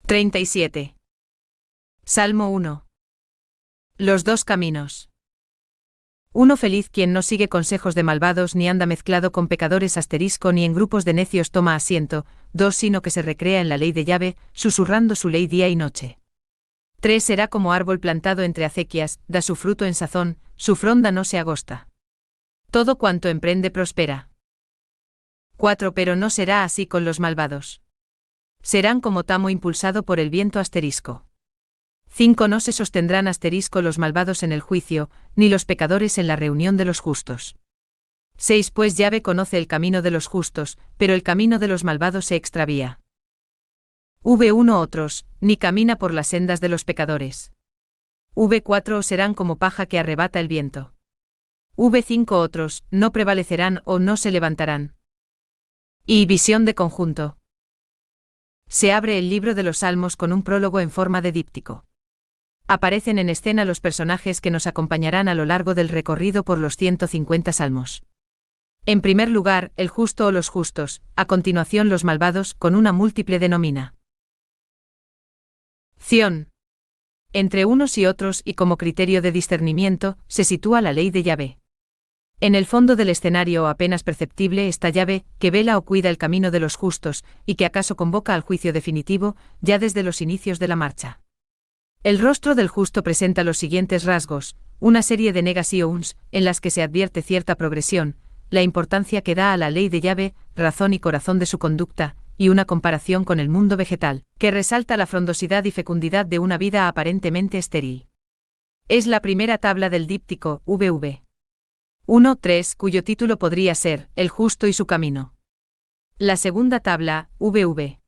37. Salmo 1. Los dos caminos. 1. Feliz quien no sigue consejos de malvados ni anda mezclado con pecadores ni en grupos de necios toma asiento. 2. Sino que se recrea en la ley de Yahvé, susurrando su ley día y noche. 3. Será como árbol plantado entre acequias, da su fruto en sazón, su fronda no se agosta. Todo cuanto emprende prospera. 4. Pero no será así con los malvados. Serán como tamo impulsado por el viento. 5. No se sostendrán los malvados en el juicio, ni los pecadores en la reunión de los justos. 6. Pues Yahvé conoce el camino de los justos, pero el camino de los malvados se extravía. 1. Otros, ni camina por las sendas de los pecadores. 4. Serán como paja que arrebata el viento. 5. Otros, no prevalecerán o no se levantarán. Y visión de conjunto. Se abre el libro de los Salmos con un prólogo en forma de díptico. Aparecen en escena los personajes que nos acompañarán a lo largo del recorrido por los 150 salmos. En primer lugar, el justo o los justos, a continuación los malvados, con una múltiple denomina. Entre unos y otros y como criterio de discernimiento, se sitúa la ley de Yahvé. En el fondo del escenario apenas perceptible está Yahvé, que vela o cuida el camino de los justos, y que acaso convoca al juicio definitivo, ya desde los inicios de la marcha. El rostro del justo presenta los siguientes rasgos: una serie de negaciones, en las que se advierte cierta progresión, la importancia que da a la ley de Yahvé, razón y corazón de su conducta, y una comparación con el mundo vegetal, que resalta la frondosidad y fecundidad de una vida aparentemente estéril. Es la primera tabla del díptico, VV. 1.3, cuyo título podría ser, El justo y su camino. La segunda tabla, VV.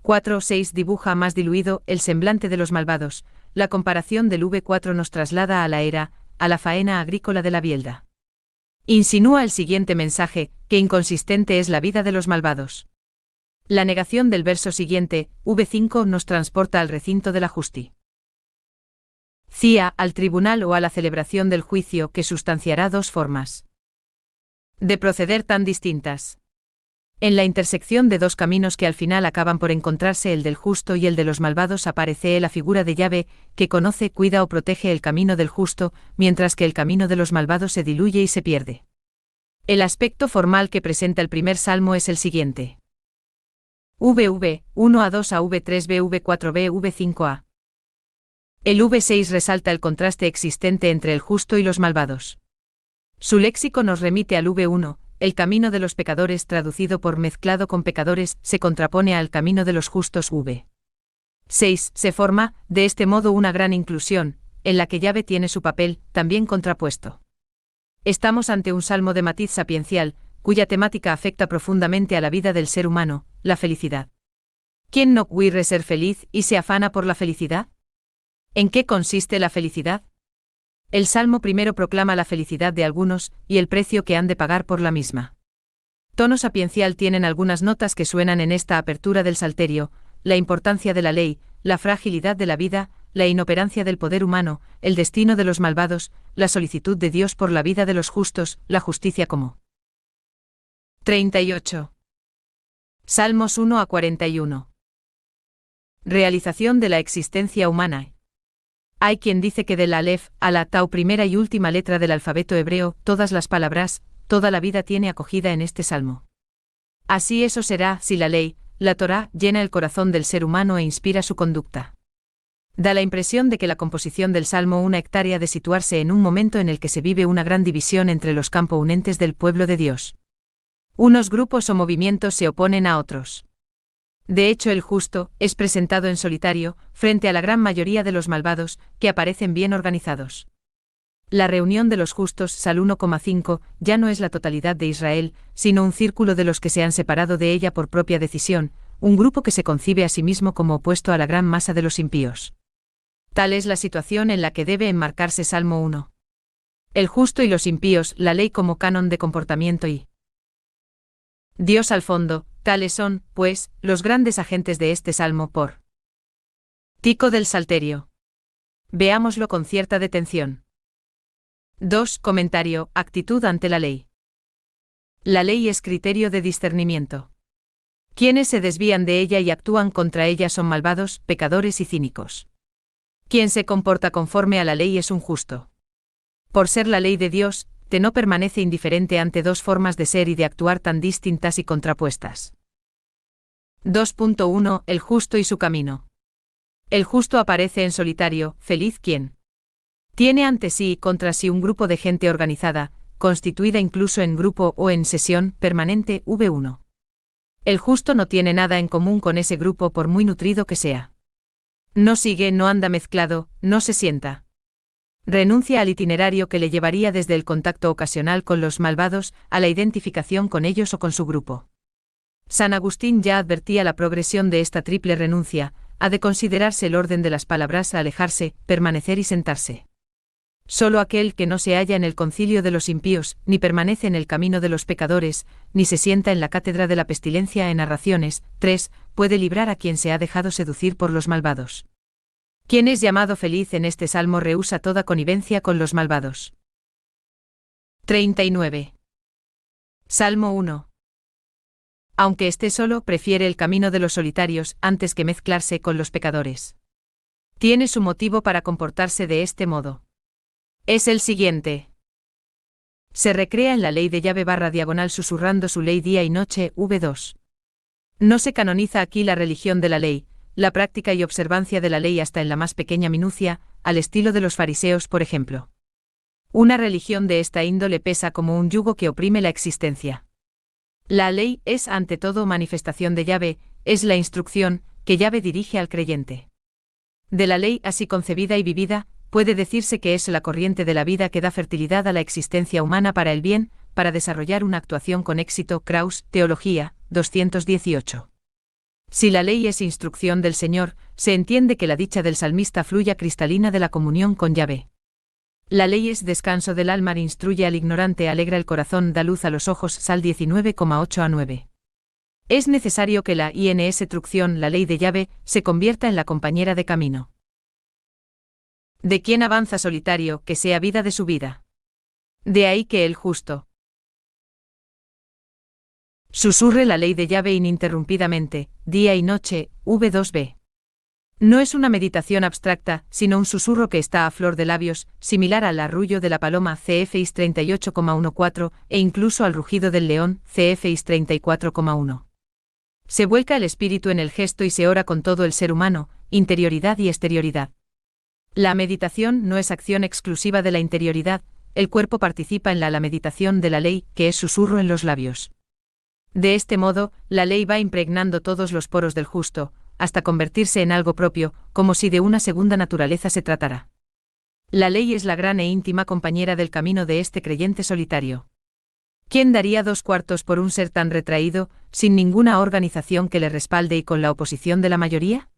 4.6 dibuja más diluido el semblante de los malvados. La comparación del V4 nos traslada a la faena agrícola de la bielda. Insinúa el siguiente mensaje, que inconsistente es la vida de los malvados. La negación del verso siguiente, V5, nos transporta al recinto de la justicia. Al tribunal o a la celebración del juicio que sustanciará dos formas de proceder tan distintas. En la intersección de dos caminos que al final acaban por encontrarse, el del justo y el de los malvados, aparece la figura de Yahvé, que conoce, cuida o protege el camino del justo, mientras que el camino de los malvados se diluye y se pierde. El aspecto formal que presenta el primer salmo es el siguiente. VV, 1a2 a V3b V4b V5a. El V6 resalta el contraste existente entre el justo y los malvados. Su léxico nos remite al V1, el camino de los pecadores traducido por mezclado con pecadores, se contrapone al camino de los justos. V6 se forma, de este modo, una gran inclusión, en la que Yahvé tiene su papel, también contrapuesto. Estamos ante un salmo de matiz sapiencial, cuya temática afecta profundamente a la vida del ser humano, la felicidad. ¿Quién no quiere ser feliz y se afana por la felicidad? ¿En qué consiste la felicidad? El Salmo primero proclama la felicidad de algunos, y el precio que han de pagar por la misma. Tono sapiencial tienen algunas notas que suenan en esta apertura del Salterio: la importancia de la ley, la fragilidad de la vida, la inoperancia del poder humano, el destino de los malvados, la solicitud de Dios por la vida de los justos, la justicia como. 38. Salmos 1 a 41. Realización de la existencia humana. Hay quien dice que del Aleph a la Tau, primera y última letra del alfabeto hebreo, todas las palabras, toda la vida tiene acogida en este salmo. Así eso será si la ley, la Torá, llena el corazón del ser humano e inspira su conducta. Da la impresión de que la composición del salmo una hectárea de situarse en un momento en el que se vive una gran división entre los componentes del pueblo de Dios. Unos grupos o movimientos se oponen a otros. De hecho, el justo es presentado en solitario, frente a la gran mayoría de los malvados, que aparecen bien organizados. La reunión de los justos, Sal 1,5, ya no es la totalidad de Israel, sino un círculo de los que se han separado de ella por propia decisión, un grupo que se concibe a sí mismo como opuesto a la gran masa de los impíos. Tal es la situación en la que debe enmarcarse Salmo 1. El justo y los impíos, la ley como canon de comportamiento y Dios al fondo. Tales son, pues, los grandes agentes de este salmo por Tico del Salterio. Veámoslo con cierta detención. 2. Comentario: actitud ante la ley. La ley es criterio de discernimiento. Quienes se desvían de ella y actúan contra ella son malvados, pecadores y cínicos. Quien se comporta conforme a la ley es un justo. Por ser la ley de Dios, te no permanece indiferente ante dos formas de ser y de actuar tan distintas y contrapuestas. 2.1 El justo y su camino. El justo aparece en solitario, feliz quien tiene ante sí y contra sí un grupo de gente organizada, constituida incluso en grupo o en sesión permanente V1. El justo no tiene nada en común con ese grupo por muy nutrido que sea. No sigue, no anda mezclado, no se sienta. Renuncia al itinerario que le llevaría desde el contacto ocasional con los malvados a la identificación con ellos o con su grupo. San Agustín ya advertía la progresión de esta triple renuncia, ha de considerarse el orden de las palabras a alejarse, permanecer y sentarse. Solo aquel que no se halla en el concilio de los impíos, ni permanece en el camino de los pecadores, ni se sienta en la cátedra de la pestilencia en narraciones, 3, puede librar a quien se ha dejado seducir por los malvados. Quien es llamado feliz en este salmo rehúsa toda connivencia con los malvados. 39. Salmo 1. Aunque esté solo, prefiere el camino de los solitarios antes que mezclarse con los pecadores. Tiene su motivo para comportarse de este modo. Es el siguiente. Se recrea en la ley de llave // susurrando su ley día y noche V2. No se canoniza aquí la religión de la ley, la práctica y observancia de la ley hasta en la más pequeña minucia, al estilo de los fariseos por ejemplo. Una religión de esta índole pesa como un yugo que oprime la existencia. La ley es ante todo manifestación de Yahvé, es la instrucción que Yahvé dirige al creyente. De la ley así concebida y vivida, puede decirse que es la corriente de la vida que da fertilidad a la existencia humana para el bien, para desarrollar una actuación con éxito. Kraus, Teología, 218. Si la ley es instrucción del Señor, se entiende que la dicha del salmista fluya cristalina de la comunión con Yahvé. La ley es descanso del alma, instruye al ignorante, alegra el corazón, da luz a los ojos. Sal 19,8-9. Es necesario que la instrucción, la ley de Yahvé, se convierta en la compañera de camino. De quien avanza solitario, que sea vida de su vida. De ahí que el justo susurre la ley de Yahvé ininterrumpidamente, día y noche. V2b. No es una meditación abstracta, sino un susurro que está a flor de labios, similar al arrullo de la paloma CFIs 38,14 e incluso al rugido del león CFIs 34,1. Se vuelca el espíritu en el gesto y se ora con todo el ser humano, interioridad y exterioridad. La meditación no es acción exclusiva de la interioridad, el cuerpo participa en la meditación de la ley, que es susurro en los labios. De este modo, la ley va impregnando todos los poros del justo, hasta convertirse en algo propio, como si de una segunda naturaleza se tratara. La ley es la gran e íntima compañera del camino de este creyente solitario. ¿Quién daría 2/4 por un ser tan retraído, sin ninguna organización que le respalde y con la oposición de la mayoría?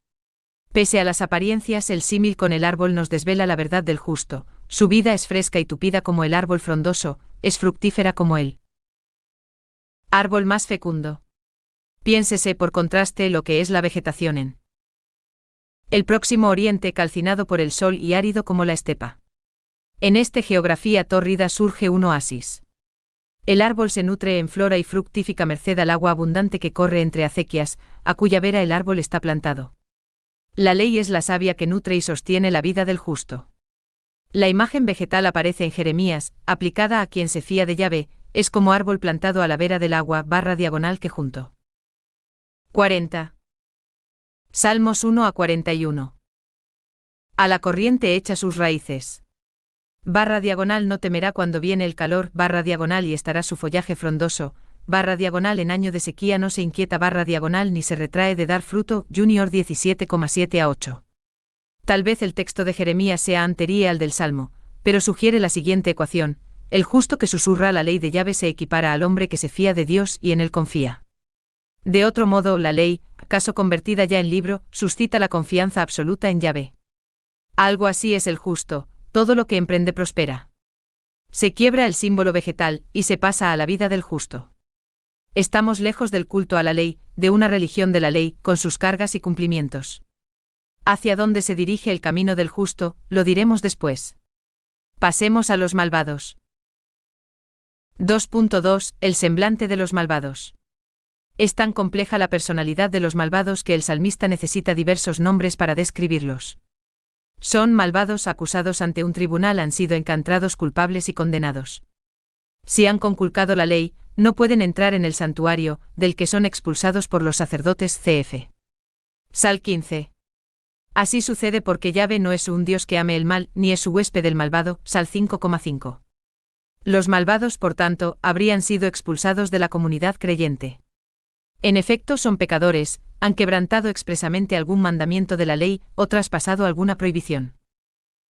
Pese a las apariencias, el símil con el árbol nos desvela la verdad del justo, su vida es fresca y tupida como el árbol frondoso, es fructífera como él. Árbol más fecundo. Piénsese por contraste lo que es la vegetación en el Próximo Oriente, calcinado por el sol y árido como la estepa. En esta geografía tórrida surge un oasis. El árbol se nutre en flora y fructífica merced al agua abundante que corre entre acequias, a cuya vera el árbol está plantado. La ley es la savia que nutre y sostiene la vida del justo. La imagen vegetal aparece en Jeremías, aplicada a quien se fía de Yahvé, es como árbol plantado a la vera del agua // que junto. 40. Salmos 1-41. A la corriente echa sus raíces. // no temerá cuando viene el calor // y estará su follaje frondoso, // en año de sequía no se inquieta // ni se retrae de dar fruto. Junior 17,7-8. Tal vez el texto de Jeremías sea anterior al del Salmo, pero sugiere la siguiente ecuación: el justo que susurra la ley de Yahvé se equipara al hombre que se fía de Dios y en él confía. De otro modo, la ley, acaso convertida ya en libro, suscita la confianza absoluta en Yahvé. Algo así es el justo, todo lo que emprende prospera. Se quiebra el símbolo vegetal y se pasa a la vida del justo. Estamos lejos del culto a la ley, de una religión de la ley, con sus cargas y cumplimientos. Hacia dónde se dirige el camino del justo, lo diremos después. Pasemos a los malvados. 2.2 El semblante de los malvados. Es tan compleja la personalidad de los malvados que el salmista necesita diversos nombres para describirlos. Son malvados acusados ante un tribunal, han sido encontrados culpables y condenados. Si han conculcado la ley, no pueden entrar en el santuario, del que son expulsados por los sacerdotes cf. Sal 15. Así sucede porque Yahvé no es un Dios que ame el mal, ni es su huésped el malvado, Sal 5,5. Los malvados, por tanto, habrían sido expulsados de la comunidad creyente. En efecto, son pecadores, han quebrantado expresamente algún mandamiento de la ley o traspasado alguna prohibición.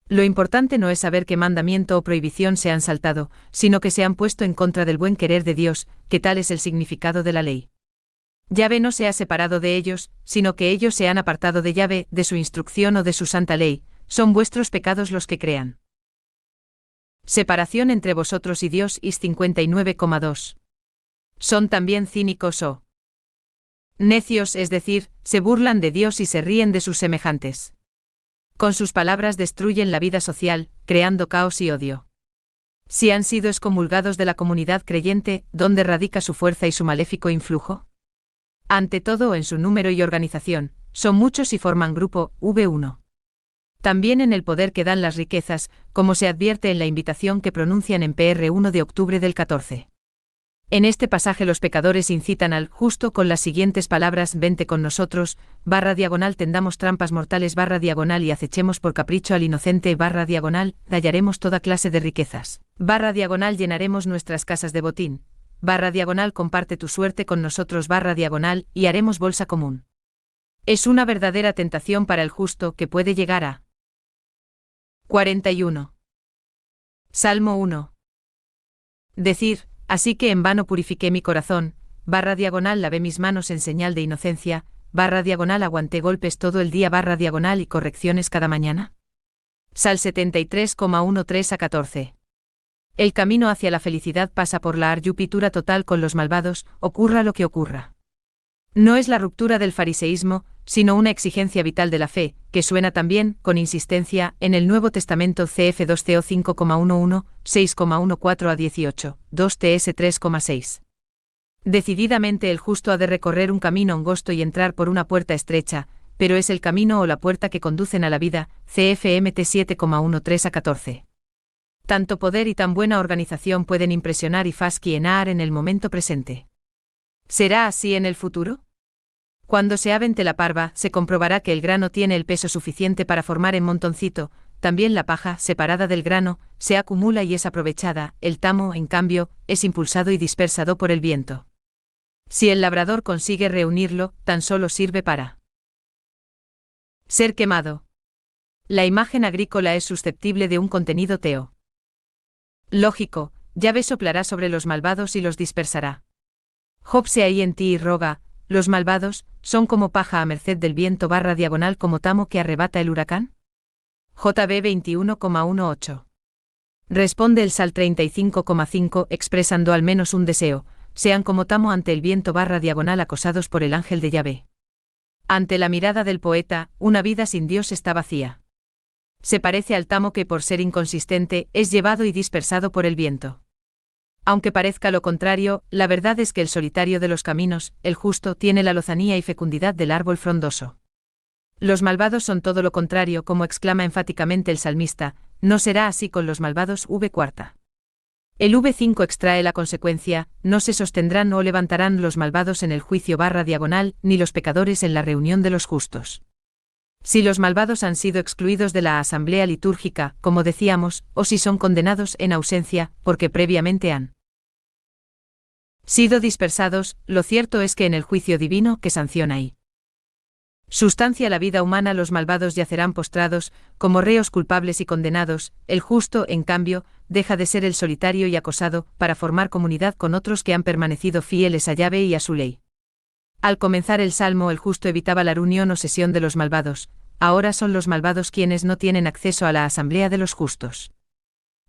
Lo importante no es saber qué mandamiento o prohibición se han saltado, sino que se han puesto en contra del buen querer de Dios, que tal es el significado de la ley. Yahvé no se ha separado de ellos, sino que ellos se han apartado de Yahvé, de su instrucción o de su santa ley, son vuestros pecados los que crean. Separación entre vosotros y Dios, Is 59,2. Son también cínicos o necios, es decir, se burlan de Dios y se ríen de sus semejantes. Con sus palabras destruyen la vida social, creando caos y odio. Si han sido excomulgados de la comunidad creyente, ¿dónde radica su fuerza y su maléfico influjo? Ante todo, en su número y organización, son muchos y forman grupo V1. También en el poder que dan las riquezas, como se advierte en la invitación que pronuncian en PR 1 de octubre del 14. En este pasaje los pecadores incitan al justo con las siguientes palabras: vente con nosotros, tendamos trampas mortales, y acechemos por capricho al inocente, hallaremos toda clase de riquezas, llenaremos nuestras casas de botín, comparte tu suerte con nosotros, y haremos bolsa común. Es una verdadera tentación para el justo que puede llegar a 41. Salmo 1. Decir: así que en vano purifiqué mi corazón, lavé mis manos en señal de inocencia, aguanté golpes todo el día, y correcciones cada mañana. Sal 73,13-14. El camino hacia la felicidad pasa por la arruptura total con los malvados, ocurra lo que ocurra. No es la ruptura del fariseísmo, sino una exigencia vital de la fe, que suena también, con insistencia, en el Nuevo Testamento cf. 2 Teo 5,11, 6,14-18, 2 TS 3,6. Decididamente el justo ha de recorrer un camino angosto y entrar por una puerta estrecha, pero es el camino o la puerta que conducen a la vida, CFMT 7,13-14. Tanto poder y tan buena organización pueden impresionar y fascinar en el momento presente. ¿Será así en el futuro? Cuando se avente la parva, se comprobará que el grano tiene el peso suficiente para formar en montoncito, también la paja, separada del grano, se acumula y es aprovechada, el tamo, en cambio, es impulsado y dispersado por el viento. Si el labrador consigue reunirlo, tan solo sirve para ser quemado. La imagen agrícola es susceptible de un contenido teológico, Yahvé soplará sobre los malvados y los dispersará. Job se ahí en ti y roga: los malvados son como paja a merced del viento, como tamo que arrebata el huracán. JB 21,18. Responde el Sal 35,5 expresando al menos un deseo: sean como tamo ante el viento, acosados por el ángel de Yahvé. Ante la mirada del poeta, una vida sin Dios está vacía. Se parece al tamo que, por ser inconsistente, es llevado y dispersado por el viento. Aunque parezca lo contrario, la verdad es que el solitario de los caminos, el justo, tiene la lozanía y fecundidad del árbol frondoso. Los malvados son todo lo contrario, como exclama enfáticamente el salmista: no será así con los malvados. V4. El V5 extrae la consecuencia: no se sostendrán o levantarán los malvados en el juicio, ni los pecadores en la reunión de los justos. Si los malvados han sido excluidos de la asamblea litúrgica, como decíamos, o si son condenados en ausencia, porque previamente han sido dispersados, lo cierto es que en el juicio divino que sanciona y sustancia la vida humana, los malvados yacerán postrados, como reos culpables y condenados. El justo, en cambio, deja de ser el solitario y acosado, para formar comunidad con otros que han permanecido fieles a Yahvé y a su ley. Al comenzar el Salmo, el justo evitaba la reunión o sesión de los malvados, ahora son los malvados quienes no tienen acceso a la asamblea de los justos.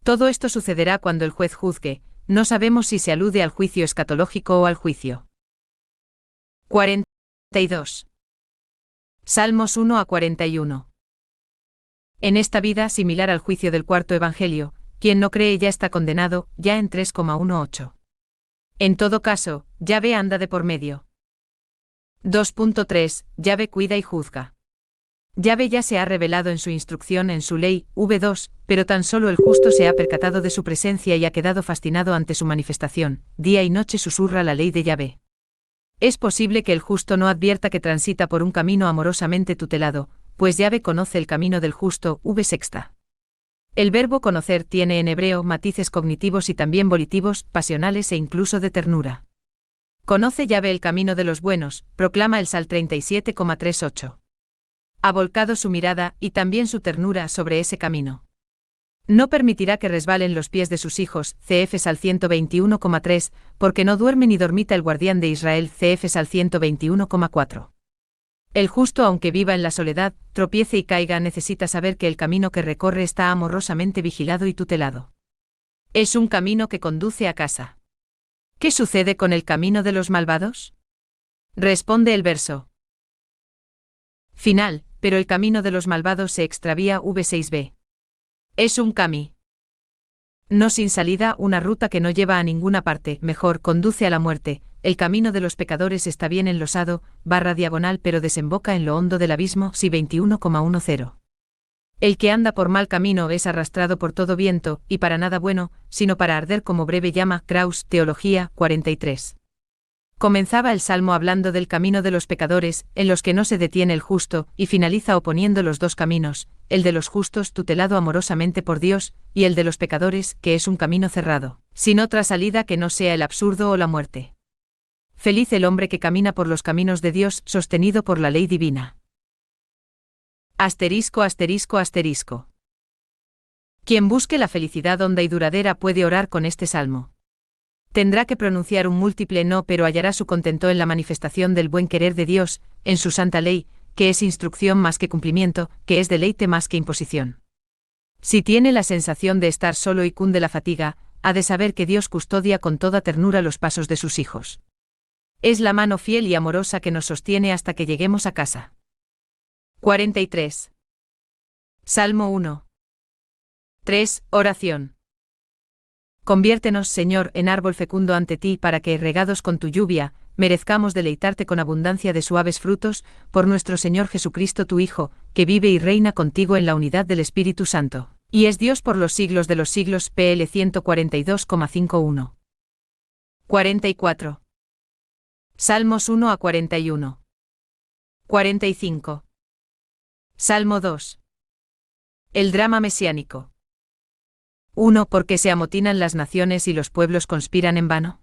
Todo esto sucederá cuando el juez juzgue, no sabemos si se alude al juicio escatológico o al juicio. 42. Salmos 1-41. En esta vida, similar al juicio del cuarto evangelio, quien no cree ya está condenado, ya en 3,18. En todo caso, Yahvé anda de por medio. 2.3. Yahvé cuida y juzga. Yahvé ya se ha revelado en su instrucción en su ley, v2, pero tan solo el justo se ha percatado de su presencia y ha quedado fascinado ante su manifestación, día y noche susurra la ley de Yahvé. Es posible que el justo no advierta que transita por un camino amorosamente tutelado, pues Yahvé conoce el camino del justo, v6. El verbo conocer tiene en hebreo matices cognitivos y también volitivos, pasionales e incluso de ternura. Conoce Yahvé el camino de los buenos, proclama el Sal 37,38. Ha volcado su mirada y también su ternura sobre ese camino. No permitirá que resbalen los pies de sus hijos, CF Sal 121,3, porque no duerme ni dormita el guardián de Israel, CF Sal 121,4. El justo, aunque viva en la soledad, tropiece y caiga, necesita saber que el camino que recorre está amorosamente vigilado y tutelado. Es un camino que conduce a casa. ¿Qué sucede con el camino de los malvados? Responde el verso final, pero el camino de los malvados se extravía, v6b. Es un cami. No sin salida, una ruta que no lleva a ninguna parte, mejor, conduce a la muerte. El camino de los pecadores está bien enlosado, /diagonal, pero desemboca en lo hondo del abismo, si 21,10. El que anda por mal camino es arrastrado por todo viento, y para nada bueno, sino para arder como breve llama, Kraus, Teología, 43. Comenzaba el salmo hablando del camino de los pecadores, en los que no se detiene el justo, y finaliza oponiendo los dos caminos, el de los justos tutelado amorosamente por Dios, y el de los pecadores, que es un camino cerrado, sin otra salida que no sea el absurdo o la muerte. Feliz el hombre que camina por los caminos de Dios, sostenido por la ley divina. Asterisco, asterisco, asterisco. Quien busque la felicidad honda y duradera puede orar con este salmo. Tendrá que pronunciar un múltiple no, pero hallará su contento en la manifestación del buen querer de Dios, en su santa ley, que es instrucción más que cumplimiento, que es deleite más que imposición. Si tiene la sensación de estar solo y cunde la fatiga, ha de saber que Dios custodia con toda ternura los pasos de sus hijos. Es la mano fiel y amorosa que nos sostiene hasta que lleguemos a casa. 43. Salmo 1. 3. Oración. Conviértenos, Señor, en árbol fecundo ante ti para que, regados con tu lluvia, merezcamos deleitarte con abundancia de suaves frutos, por nuestro Señor Jesucristo tu Hijo, que vive y reina contigo en la unidad del Espíritu Santo, y es Dios por los siglos de los siglos. PL 142,51. 44. Salmos 1 a 41. 45. Salmo 2. El drama mesiánico. 1. ¿Por qué se amotinan las naciones y los pueblos conspiran en vano?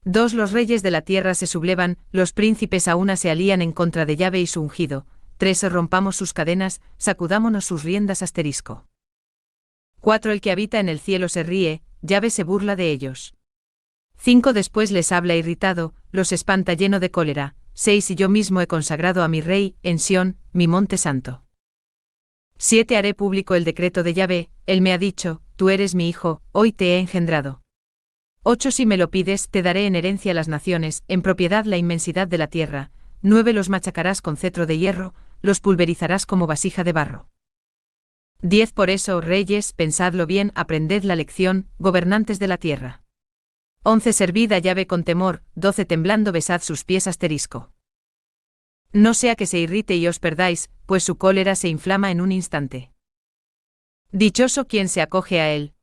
2. Los reyes de la tierra se sublevan, los príncipes a una se alían en contra de Yahvé y su ungido. 3. Rompamos sus cadenas, sacudámonos sus riendas. Asterisco. 4. El que habita en el cielo se ríe, Yahvé se burla de ellos. 5. Después les habla irritado, los espanta lleno de cólera. 6. Y yo mismo he consagrado a mi rey, en Sión, mi monte santo. 7. Haré público el decreto de Yahvé, él me ha dicho, tú eres mi hijo, hoy te he engendrado. 8. Si me lo pides, te daré en herencia las naciones, en propiedad la inmensidad de la tierra. 9. Los machacarás con cetro de hierro, los pulverizarás como vasija de barro. 10. Por eso, reyes, pensadlo bien, aprended la lección, gobernantes de la tierra. 11. Servid a Yahvé con temor. 12. Temblando besad sus pies. Asterisco. No sea que se irrite y os perdáis, pues su cólera se inflama en un instante. Dichoso quien se acoge a él.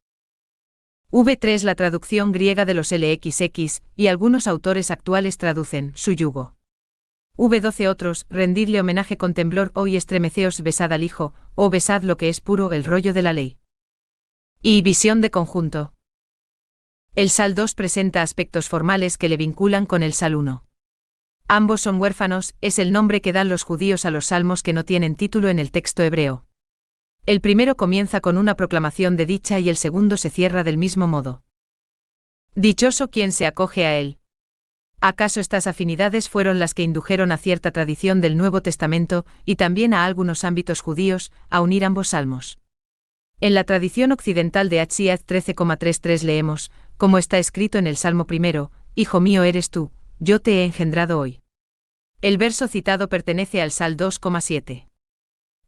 V3. La traducción griega de los LXX, y algunos autores actuales traducen, su yugo. V12. Otros, rendidle homenaje con temblor, hoy estremeceos, besad al Hijo, o besad lo que es puro, el rollo de la ley. Y visión de conjunto. El Sal 2 presenta aspectos formales que le vinculan con el Sal 1. Ambos son huérfanos, es el nombre que dan los judíos a los salmos que no tienen título en el texto hebreo. El primero comienza con una proclamación de dicha y el segundo se cierra del mismo modo. Dichoso quien se acoge a él. ¿Acaso estas afinidades fueron las que indujeron a cierta tradición del Nuevo Testamento, y también a algunos ámbitos judíos, a unir ambos salmos? En la tradición occidental de Hatsiad 13,33 leemos, como está escrito en el Salmo primero, Hijo mío eres tú, yo te he engendrado hoy. El verso citado pertenece al Sal 2,7.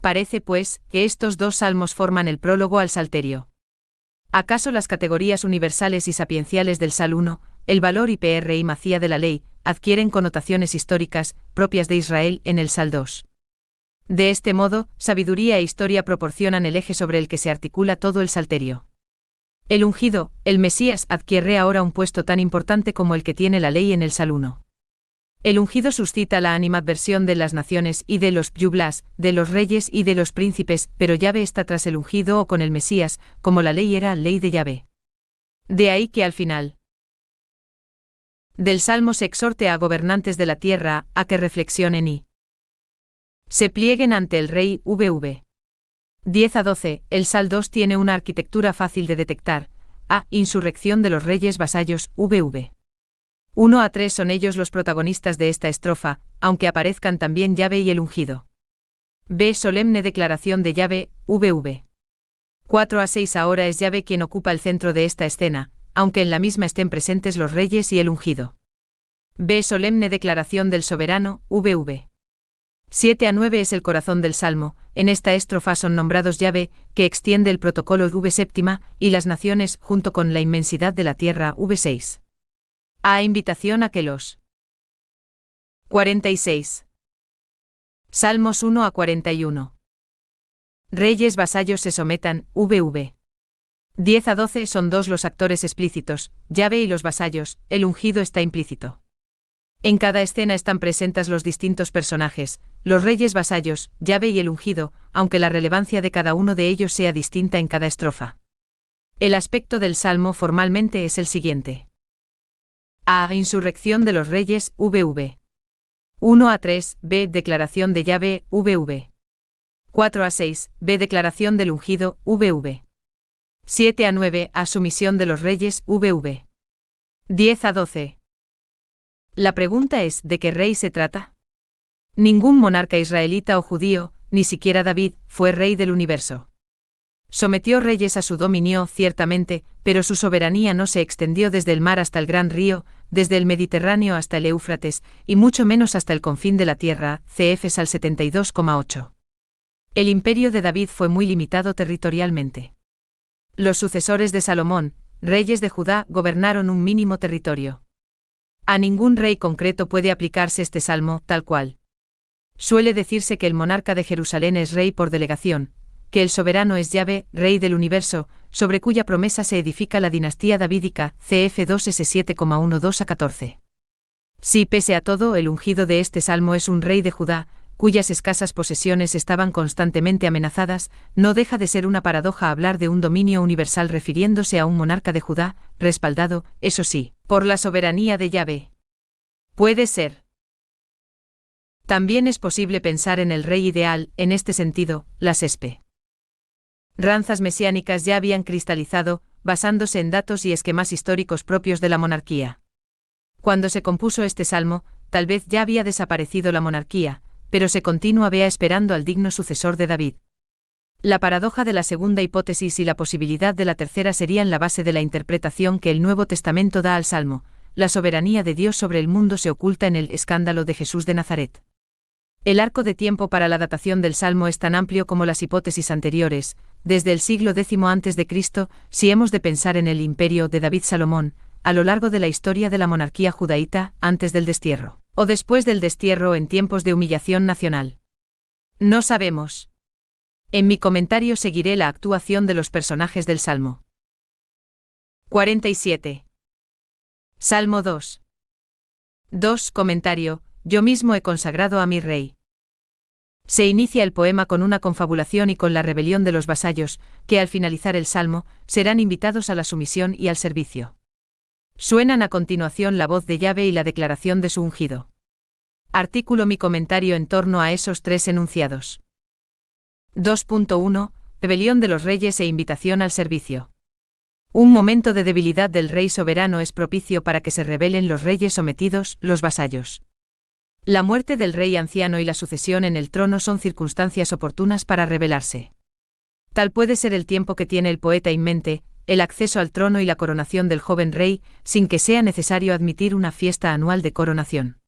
Parece, pues, que estos dos salmos forman el prólogo al Salterio. ¿Acaso las categorías universales y sapienciales del Sal 1, el valor y primacía de la ley, adquieren connotaciones históricas, propias de Israel, en el Sal 2. De este modo, sabiduría e historia proporcionan el eje sobre el que se articula todo el Salterio. El ungido, el Mesías, adquiere ahora un puesto tan importante como el que tiene la ley en el Sal 1. El ungido suscita la animadversión de las naciones y de los yublas, de los reyes y de los príncipes, pero Yahvé está tras el ungido o con el Mesías, como la ley era ley de Yahvé. De ahí que al final del Salmo se exhorte a gobernantes de la tierra a que reflexionen y se plieguen ante el rey. 10 a 12, el Sal 2 tiene una arquitectura fácil de detectar. A. Insurrección de los reyes vasallos. 1 a 3 son ellos los protagonistas de esta estrofa, aunque aparezcan también Yahvé y el ungido. B. Solemne declaración de Yahvé. 4 a 6 ahora es Yahvé quien ocupa el centro de esta escena, aunque en la misma estén presentes los reyes y el ungido. B. Solemne declaración del soberano. 7 a 9 es el corazón del Salmo. En esta estrofa son nombrados Yahvé, que extiende el protocolo. Séptima, y las naciones, junto con la inmensidad de la tierra. 6. A. Invitación a que los 46. Salmos 1 a 41. Reyes vasallos se sometan. 10 a 12 son dos los actores explícitos, Yahvé y los vasallos, el ungido está implícito. En cada escena están presentes los distintos personajes, los reyes vasallos, Yahvé y el ungido, aunque la relevancia de cada uno de ellos sea distinta en cada estrofa. El aspecto del Salmo formalmente es el siguiente. A. Insurrección de los reyes. 1 a 3, B. Declaración de Yahvé. 4 a 6, B. Declaración del ungido. 7 a 9, A. Sumisión de los reyes. 10 a 12. La pregunta es, ¿de qué rey se trata? Ningún monarca israelita o judío, ni siquiera David, fue rey del universo. Sometió reyes a su dominio, ciertamente, pero su soberanía no se extendió desde el mar hasta el gran río, desde el Mediterráneo hasta el Éufrates, y mucho menos hasta el confín de la tierra. Cf. Sal 72,8. El imperio de David fue muy limitado territorialmente. Los sucesores de Salomón, reyes de Judá, gobernaron un mínimo territorio. A ningún rey concreto puede aplicarse este salmo, tal cual. Suele decirse que el monarca de Jerusalén es rey por delegación, que el soberano es Yahvé, rey del universo, sobre cuya promesa se edifica la dinastía davídica. Cf. 2s 7,12 a 14. Si pese a todo el ungido de este salmo es un rey de Judá, cuyas escasas posesiones estaban constantemente amenazadas, no deja de ser una paradoja hablar de un dominio universal refiriéndose a un monarca de Judá, respaldado, eso sí, por la soberanía de Yahvé. Puede ser. También es posible pensar en el rey ideal, en este sentido, las esperanzas mesiánicas ya habían cristalizado, basándose en datos y esquemas históricos propios de la monarquía. Cuando se compuso este salmo, tal vez ya había desaparecido la monarquía, pero se continúa esperando al digno sucesor de David. La paradoja de la segunda hipótesis y la posibilidad de la tercera serían la base de la interpretación que el Nuevo Testamento da al Salmo. La soberanía de Dios sobre el mundo se oculta en el escándalo de Jesús de Nazaret. El arco de tiempo para la datación del Salmo es tan amplio como las hipótesis anteriores, desde el siglo X a.C., si hemos de pensar en el imperio de David-Salomón, a lo largo de la historia de la monarquía judaíta, antes del destierro, o después del destierro en tiempos de humillación nacional. No sabemos. En mi comentario seguiré la actuación de los personajes del Salmo. 47. Salmo 2. 2. Comentario. Yo mismo he consagrado a mi rey. Se inicia el poema con una confabulación y con la rebelión de los vasallos, que al finalizar el salmo, serán invitados a la sumisión y al servicio. Suenan a continuación la voz de Yahvé y la declaración de su ungido. Artículo mi comentario en torno a esos tres enunciados. 2.1. Rebelión de los reyes e invitación al servicio. Un momento de debilidad del rey soberano es propicio para que se rebelen los reyes sometidos, los vasallos. La muerte del rey anciano y la sucesión en el trono son circunstancias oportunas para rebelarse. Tal puede ser el tiempo que tiene el poeta en mente, el acceso al trono y la coronación del joven rey, sin que sea necesario admitir una fiesta anual de coronación.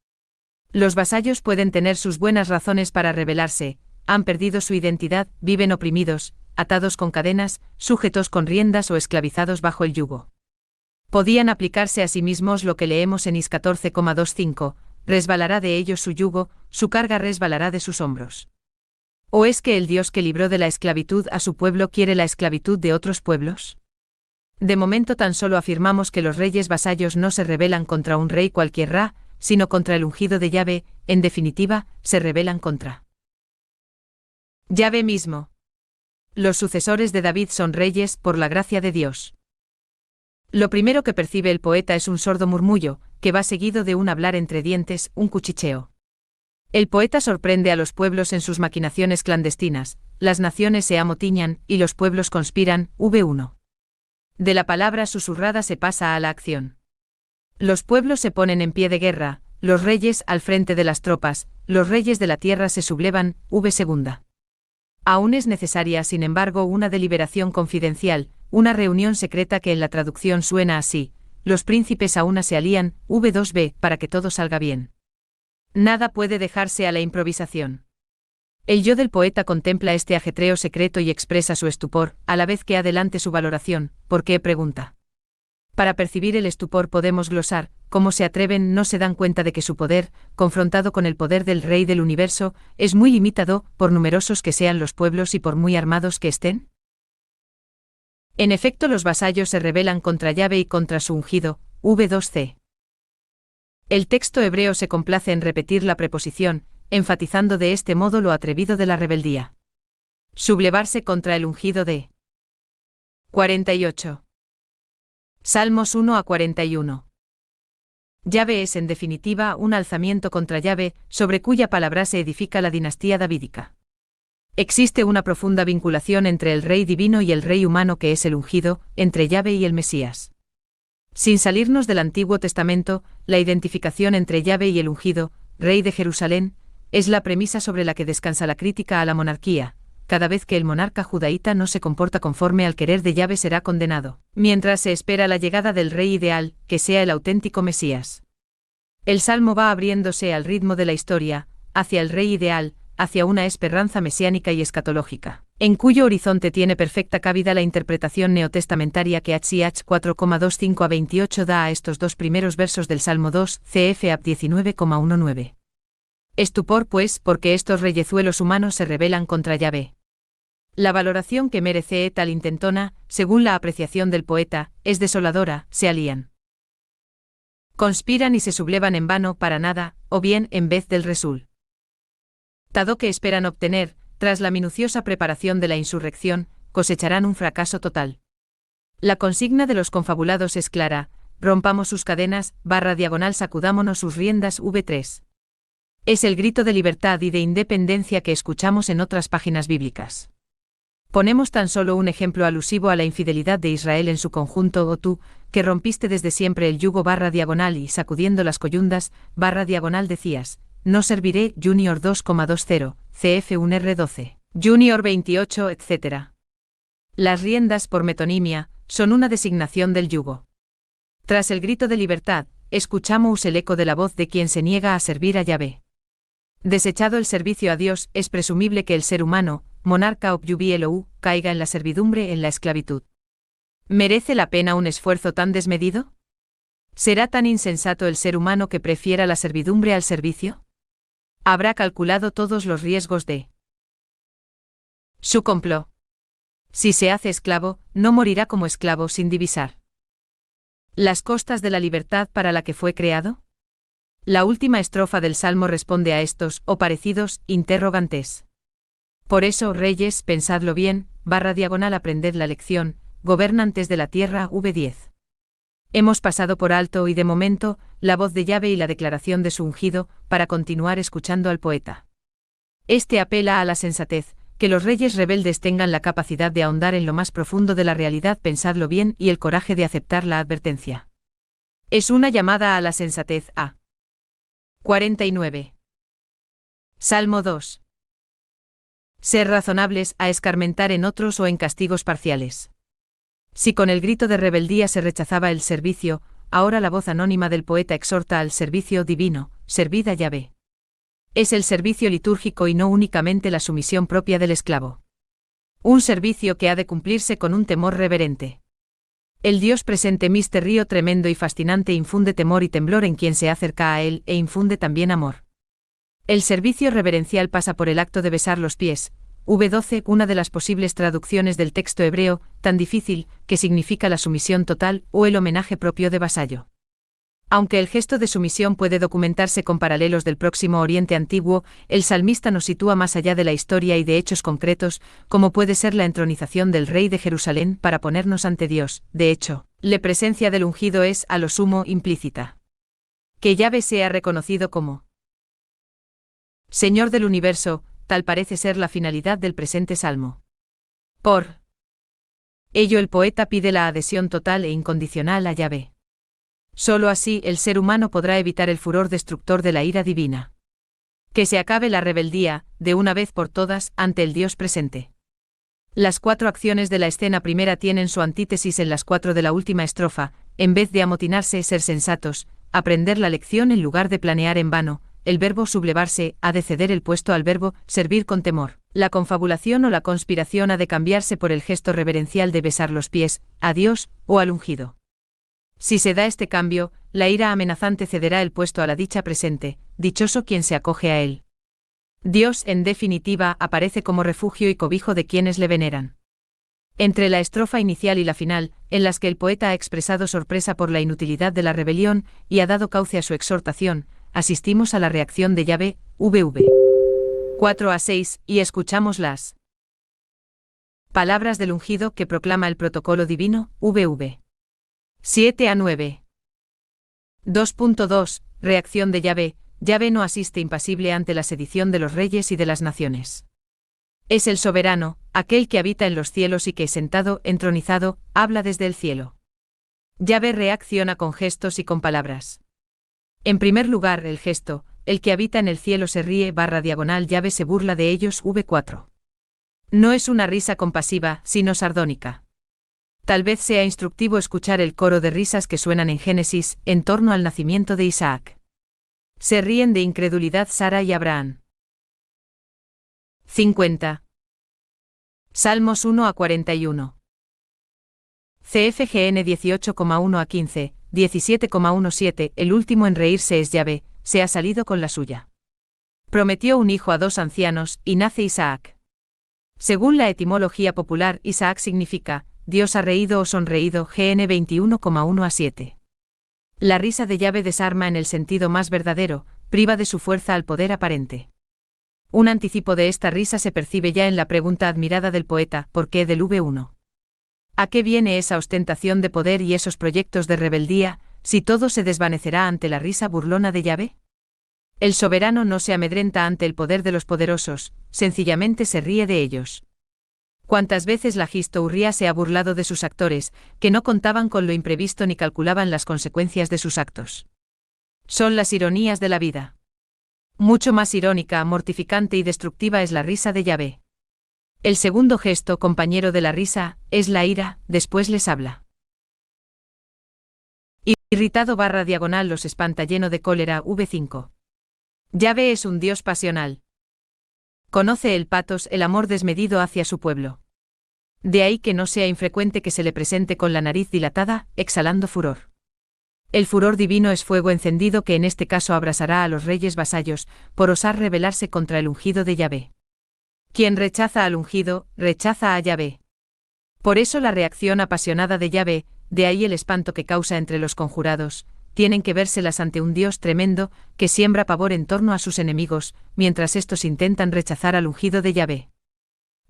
Los vasallos pueden tener sus buenas razones para rebelarse, han perdido su identidad, viven oprimidos, atados con cadenas, sujetos con riendas o esclavizados bajo el yugo. Podían aplicarse a sí mismos lo que leemos en Is 14,25, resbalará de ellos su yugo, su carga resbalará de sus hombros. ¿O es que el Dios que libró de la esclavitud a su pueblo quiere la esclavitud de otros pueblos? De momento tan solo afirmamos que los reyes vasallos no se rebelan contra un rey cualquiera, sino contra el ungido de Yahvé, en definitiva, se rebelan contra Yahvé mismo. Los sucesores de David son reyes por la gracia de Dios. Lo primero que percibe el poeta es un sordo murmullo, que va seguido de un hablar entre dientes, un cuchicheo. El poeta sorprende a los pueblos en sus maquinaciones clandestinas, las naciones se amotiñan y los pueblos conspiran, v1. De la palabra susurrada se pasa a la acción. Los pueblos se ponen en pie de guerra, los reyes al frente de las tropas, los reyes de la tierra se sublevan, v2. Aún es necesaria, sin embargo, una deliberación confidencial, una reunión secreta que en la traducción suena así: los príncipes a una se alían, v2b, para que todo salga bien. Nada puede dejarse a la improvisación. El yo del poeta contempla este ajetreo secreto y expresa su estupor, a la vez que adelante su valoración. ¿Por qué? Pregunta. Para percibir el estupor podemos glosar: ¿cómo se atreven? No se dan cuenta de que su poder, confrontado con el poder del Rey del Universo, es muy limitado, por numerosos que sean los pueblos y por muy armados que estén. En efecto, los vasallos se rebelan contra Yahvé y contra su ungido, v2c. El texto hebreo se complace en repetir la preposición, enfatizando de este modo lo atrevido de la rebeldía. Sublevarse contra el ungido de 48. Salmos 1 a 41. Yahvé es en definitiva un alzamiento contra Yahvé, sobre cuya palabra se edifica la dinastía davídica. Existe una profunda vinculación entre el rey divino y el rey humano que es el ungido, entre Yahvé y el Mesías. Sin salirnos del Antiguo Testamento, la identificación entre Yahvé y el ungido, rey de Jerusalén, es la premisa sobre la que descansa la crítica a la monarquía. Cada vez que el monarca judaíta no se comporta conforme al querer de Yahvé será condenado, mientras se espera la llegada del rey ideal, que sea el auténtico Mesías. El salmo va abriéndose al ritmo de la historia, hacia el rey ideal, hacia una esperanza mesiánica y escatológica, en cuyo horizonte tiene perfecta cabida la interpretación neotestamentaria que H 4,25 a 28 da a estos dos primeros versos del Salmo 2, cf. Ap 19,19. Estupor, pues, porque estos reyezuelos humanos se rebelan contra Yahvé. La valoración que merece tal intentona, según la apreciación del poeta, es desoladora: se alían. Conspiran y se sublevan en vano para nada, o bien en vez del resultado que esperan obtener, tras la minuciosa preparación de la insurrección, cosecharán un fracaso total. La consigna de los confabulados es clara: rompamos sus cadenas, /, sacudámonos sus riendas, v3. Es el grito de libertad y de independencia que escuchamos en otras páginas bíblicas. Ponemos tan solo un ejemplo alusivo a la infidelidad de Israel en su conjunto: o tú, que rompiste desde siempre el yugo / y sacudiendo las coyundas, / decías: no serviré, Junior 2,20, CF1R12, Junior 28, etc. Las riendas, por metonimia, son una designación del yugo. Tras el grito de libertad, escuchamos el eco de la voz de quien se niega a servir a Yahvé. Desechado el servicio a Dios, es presumible que el ser humano, monarca Obyubi Elou, caiga en la servidumbre, en la esclavitud. ¿Merece la pena un esfuerzo tan desmedido? ¿Será tan insensato el ser humano que prefiera la servidumbre al servicio? ¿Habrá calculado todos los riesgos de su complot? Si se hace esclavo, no morirá como esclavo sin divisar las costas de la libertad para la que fue creado. La última estrofa del Salmo responde a estos, o parecidos, interrogantes. Por eso, reyes, pensadlo bien, / aprended la lección, gobernantes de la tierra, v10. Hemos pasado por alto y de momento, la voz de Yahvé y la declaración de su ungido, para continuar escuchando al poeta. Este apela a la sensatez, que los reyes rebeldes tengan la capacidad de ahondar en lo más profundo de la realidad, pensadlo bien, y el coraje de aceptar la advertencia. Es una llamada a la sensatez. 49. Salmo 2. Ser razonables, a escarmentar en otros o en castigos parciales. Si con el grito de rebeldía se rechazaba el servicio, ahora la voz anónima del poeta exhorta al servicio divino: servid a Yahvé. Es el servicio litúrgico y no únicamente la sumisión propia del esclavo. Un servicio que ha de cumplirse con un temor reverente. El Dios presente misterio tremendo y fascinante infunde temor y temblor en quien se acerca a él e infunde también amor. El servicio reverencial pasa por el acto de besar los pies. V12, una de las posibles traducciones del texto hebreo, tan difícil, que significa la sumisión total o el homenaje propio de vasallo. Aunque el gesto de sumisión puede documentarse con paralelos del Próximo Oriente antiguo, el salmista nos sitúa más allá de la historia y de hechos concretos, como puede ser la entronización del rey de Jerusalén para ponernos ante Dios. De hecho, la presencia del ungido es, a lo sumo, implícita. Que Yahvé sea reconocido como Señor del universo, tal parece ser la finalidad del presente salmo. Por ello el poeta pide la adhesión total e incondicional a Yahvé. Solo así el ser humano podrá evitar el furor destructor de la ira divina. Que se acabe la rebeldía, de una vez por todas, ante el Dios presente. Las 4 acciones de la escena primera tienen su antítesis en las 4 de la última estrofa. En vez de amotinarse, ser sensatos, aprender la lección en lugar de planear en vano, el verbo sublevarse ha de ceder el puesto al verbo servir con temor. La confabulación o la conspiración ha de cambiarse por el gesto reverencial de besar los pies, a Dios, o al ungido. Si se da este cambio, la ira amenazante cederá el puesto a la dicha presente, dichoso quien se acoge a él. Dios, en definitiva, aparece como refugio y cobijo de quienes le veneran. Entre la estrofa inicial y la final, en las que el poeta ha expresado sorpresa por la inutilidad de la rebelión y ha dado cauce a su exhortación, asistimos a la reacción de Yahvé, VV 4-6, y escuchamos las palabras del ungido que proclama el protocolo divino, VV 7-9. 2.2. Reacción de Yahvé. Yahvé no asiste impasible ante la sedición de los reyes y de las naciones. Es el soberano, aquel que habita en los cielos y que, sentado, entronizado, habla desde el cielo. Yahvé reacciona con gestos y con palabras. En primer lugar, el gesto, el que habita en el cielo se ríe / Yahvé se burla de ellos V4. No es una risa compasiva, sino sardónica. Tal vez sea instructivo escuchar el coro de risas que suenan en Génesis, en torno al nacimiento de Isaac. Se ríen de incredulidad Sara y Abraham. 50. Salmos 1-41. CFGN 18,1-15, 17,17. El último en reírse es Yahvé, se ha salido con la suya. Prometió un hijo a 2 ancianos, y nace Isaac. Según la etimología popular, Isaac significa Dios ha reído o sonreído, GN 21,1-7. La risa de Yahvé desarma en el sentido más verdadero, priva de su fuerza al poder aparente. Un anticipo de esta risa se percibe ya en la pregunta admirada del poeta, ¿por qué del V1? ¿A qué viene esa ostentación de poder y esos proyectos de rebeldía, si todo se desvanecerá ante la risa burlona de Yahvé? El soberano no se amedrenta ante el poder de los poderosos, sencillamente se ríe de ellos. ¿Cuántas veces la Gisto Urría se ha burlado de sus actores, que no contaban con lo imprevisto ni calculaban las consecuencias de sus actos? Son las ironías de la vida. Mucho más irónica, mortificante y destructiva es la risa de Yahvé. El segundo gesto, compañero de la risa, es la ira, después les habla. Irritado / los espanta lleno de cólera V5. Yahvé es un Dios pasional. Conoce el patos, el amor desmedido hacia su pueblo. De ahí que no sea infrecuente que se le presente con la nariz dilatada, exhalando furor. El furor divino es fuego encendido que en este caso abrasará a los reyes vasallos, por osar rebelarse contra el ungido de Yahvé. Quien rechaza al ungido, rechaza a Yahvé. Por eso la reacción apasionada de Yahvé, de ahí el espanto que causa entre los conjurados, tienen que vérselas ante un Dios tremendo, que siembra pavor en torno a sus enemigos, mientras estos intentan rechazar al ungido de Yahvé.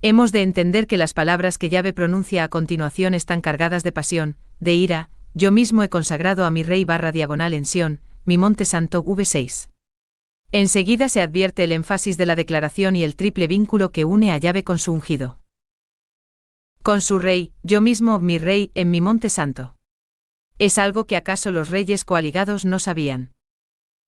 Hemos de entender que las palabras que Yahvé pronuncia a continuación están cargadas de pasión, de ira. Yo mismo he consagrado a mi rey / en Sión, mi monte santo V6. Enseguida se advierte el énfasis de la declaración y el triple vínculo que une a Yahvé con su ungido. Con su rey, yo mismo, mi rey, en mi monte santo. ¿Es algo que acaso los reyes coaligados no sabían?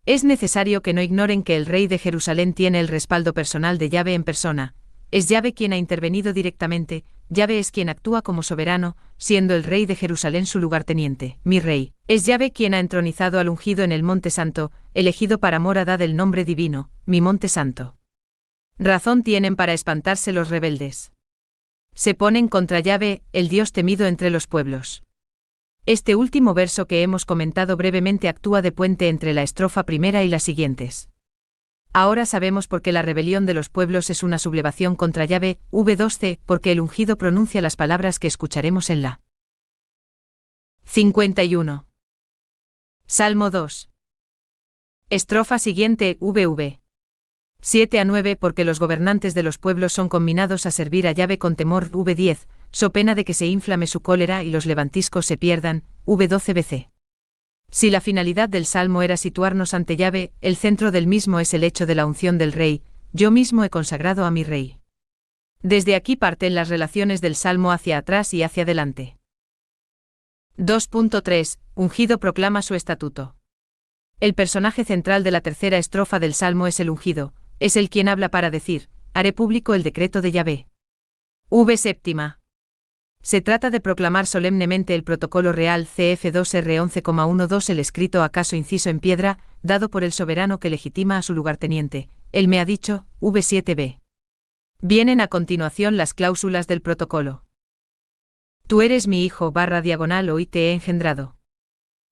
Es necesario que no ignoren que el rey de Jerusalén tiene el respaldo personal de Yahvé en persona. Es Yahvé quien ha intervenido directamente, Yahvé es quien actúa como soberano, siendo el rey de Jerusalén su lugarteniente, mi rey. Es Yahvé quien ha entronizado al ungido en el monte santo, elegido para morada del nombre divino, mi monte santo. Razón tienen para espantarse los rebeldes. Se ponen contra Yahvé, el Dios temido entre los pueblos. Este último verso que hemos comentado brevemente actúa de puente entre la estrofa primera y las siguientes. Ahora sabemos por qué la rebelión de los pueblos es una sublevación contra Yahvé, v2c, porque el ungido pronuncia las palabras que escucharemos en la 51. Salmo 2. Estrofa siguiente, vv. 7 a 9 porque los gobernantes de los pueblos son conminados a servir a Yahvé con temor, v10, so pena de que se inflame su cólera y los levantiscos se pierdan, v12 bc. Si la finalidad del salmo era situarnos ante Yahvé, el centro del mismo es el hecho de la unción del rey, yo mismo he consagrado a mi rey. Desde aquí parten las relaciones del salmo hacia atrás y hacia adelante. 2.3. Ungido proclama su estatuto. El personaje central de la tercera estrofa del salmo es el ungido, es el quien habla para decir, haré público el decreto de Yahvé. V7. Se trata de proclamar solemnemente el protocolo real CF2R11,12, el escrito acaso inciso en piedra, dado por el soberano que legitima a su lugarteniente, él me ha dicho, V7b. Vienen a continuación las cláusulas del protocolo. Tú eres mi hijo /diagonal hoy te he engendrado.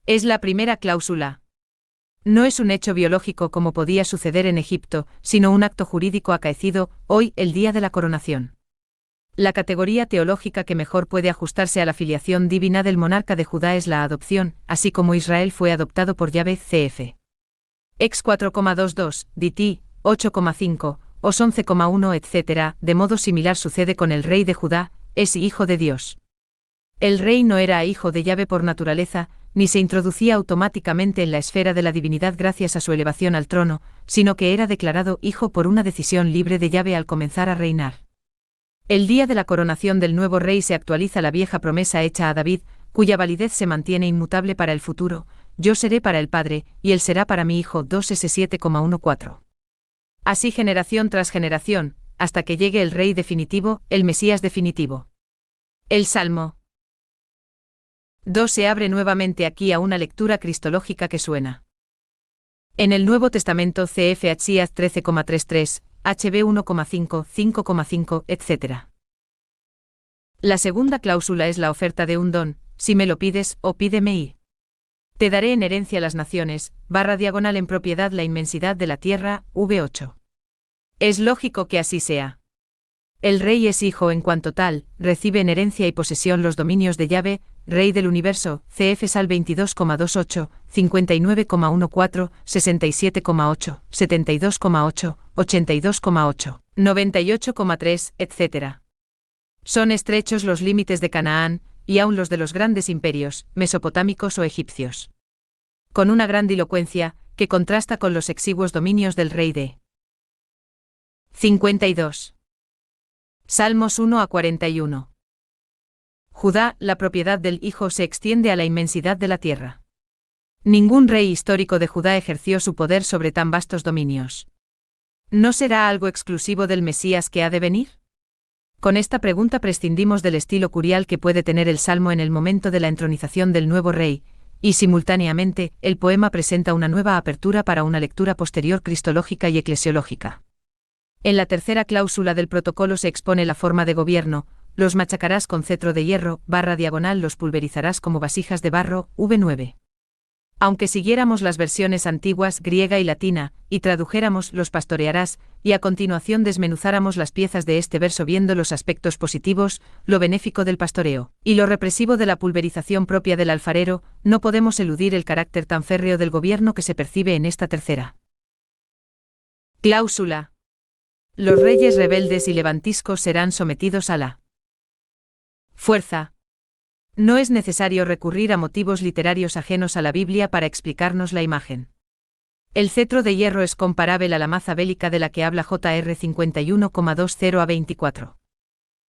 Es la primera cláusula. No es un hecho biológico como podía suceder en Egipto, sino un acto jurídico acaecido, hoy, el día de la coronación. La categoría teológica que mejor puede ajustarse a la filiación divina del monarca de Judá es la adopción, así como Israel fue adoptado por Yahvé cf. Ex 4,22, dt. 8,5, os 11,1 etc. De modo similar sucede con el rey de Judá, es hijo de Dios. El rey no era hijo de Yahvé por naturaleza, ni se introducía automáticamente en la esfera de la divinidad gracias a su elevación al trono, sino que era declarado hijo por una decisión libre de Yahvé al comenzar a reinar. El día de la coronación del nuevo rey se actualiza la vieja promesa hecha a David, cuya validez se mantiene inmutable para el futuro, yo seré para el padre, y él será para mi hijo 2S7,14. Así generación tras generación, hasta que llegue el rey definitivo, el Mesías definitivo. El Salmo 2 se abre nuevamente aquí a una lectura cristológica que suena. En el Nuevo Testamento cf. Achías 13,33, HB 1,5, 5,5, etc. La segunda cláusula es la oferta de un don, si me lo pides, o pídeme y te daré en herencia las naciones, /diagonal en propiedad la inmensidad de la tierra, v8. Es lógico que así sea. El rey es hijo en cuanto tal, recibe en herencia y posesión los dominios de Yahvé, Rey del Universo, cf. Sal 22,28, 59,14, 67,8, 72,8, 82,8, 98,3, etc. Son estrechos los límites de Canaán, y aun los de los grandes imperios, mesopotámicos o egipcios. Con una grandilocuencia, que contrasta con los exiguos dominios del rey de 52. Salmos 1 a 41. Judá, la propiedad del Hijo se extiende a la inmensidad de la tierra. Ningún rey histórico de Judá ejerció su poder sobre tan vastos dominios. ¿No será algo exclusivo del Mesías que ha de venir? Con esta pregunta prescindimos del estilo curial que puede tener el Salmo en el momento de la entronización del nuevo rey, y simultáneamente, el poema presenta una nueva apertura para una lectura posterior cristológica y eclesiológica. En la tercera cláusula del protocolo se expone la forma de gobierno, los machacarás con cetro de hierro, /diagonal los pulverizarás como vasijas de barro, v9. Aunque siguiéramos las versiones antiguas griega y latina, y tradujéramos los pastorearás, y a continuación desmenuzáramos las piezas de este verso viendo los aspectos positivos, lo benéfico del pastoreo, y lo represivo de la pulverización propia del alfarero, no podemos eludir el carácter tan férreo del gobierno que se percibe en esta tercera cláusula. Los reyes rebeldes y levantiscos serán sometidos a la fuerza. No es necesario recurrir a motivos literarios ajenos a la Biblia para explicarnos la imagen. El cetro de hierro es comparable a la maza bélica de la que habla JR 51,20 a 24.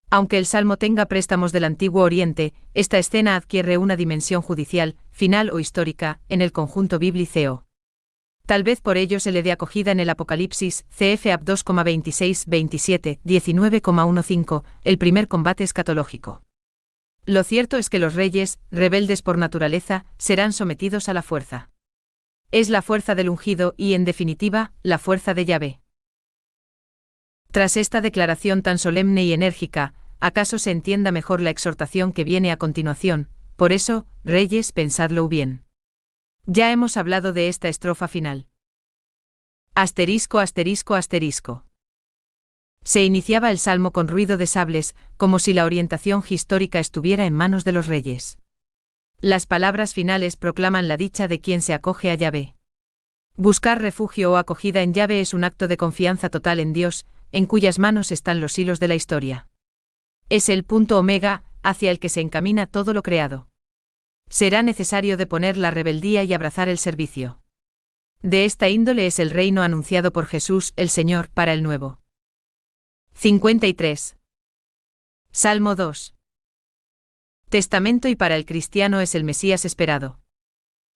Aunque el Salmo tenga préstamos del Antiguo Oriente, esta escena adquiere una dimensión judicial, final o histórica, en el conjunto bíblico. Tal vez por ello se le dé acogida en el Apocalipsis, cf. Ab 2,26, 27, 19,15, el primer combate escatológico. Lo cierto es que los reyes, rebeldes por naturaleza, serán sometidos a la fuerza. Es la fuerza del ungido y, en definitiva, la fuerza de Yahvé. Tras esta declaración tan solemne y enérgica, ¿acaso se entienda mejor la exhortación que viene a continuación? Por eso, reyes, pensadlo bien. Ya hemos hablado de esta estrofa final. Asterisco, asterisco, asterisco. Se iniciaba el salmo con ruido de sables, como si la orientación histórica estuviera en manos de los reyes. Las palabras finales proclaman la dicha de quien se acoge a Yahvé. Buscar refugio o acogida en Yahvé es un acto de confianza total en Dios, en cuyas manos están los hilos de la historia. Es el punto omega, hacia el que se encamina todo lo creado. Será necesario deponer la rebeldía y abrazar el servicio. De esta índole es el reino anunciado por Jesús, el Señor, para el nuevo. 53. Salmo 2. Testamento y para el cristiano es el Mesías esperado.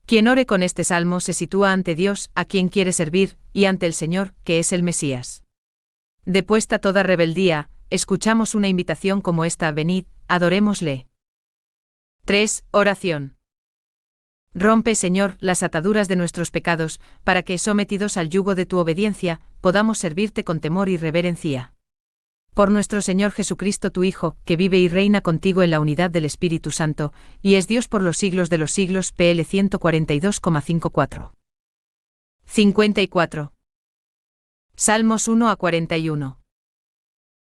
Quien ore con este salmo se sitúa ante Dios, a quien quiere servir, y ante el Señor, que es el Mesías. Depuesta toda rebeldía, escuchamos una invitación como esta: venid, adorémosle. 3. Oración. Rompe, Señor, las ataduras de nuestros pecados, para que, sometidos al yugo de tu obediencia, podamos servirte con temor y reverencia. Por nuestro Señor Jesucristo tu Hijo, que vive y reina contigo en la unidad del Espíritu Santo, y es Dios por los siglos de los siglos. PL 142,54. 54. Salmos 1 a 41.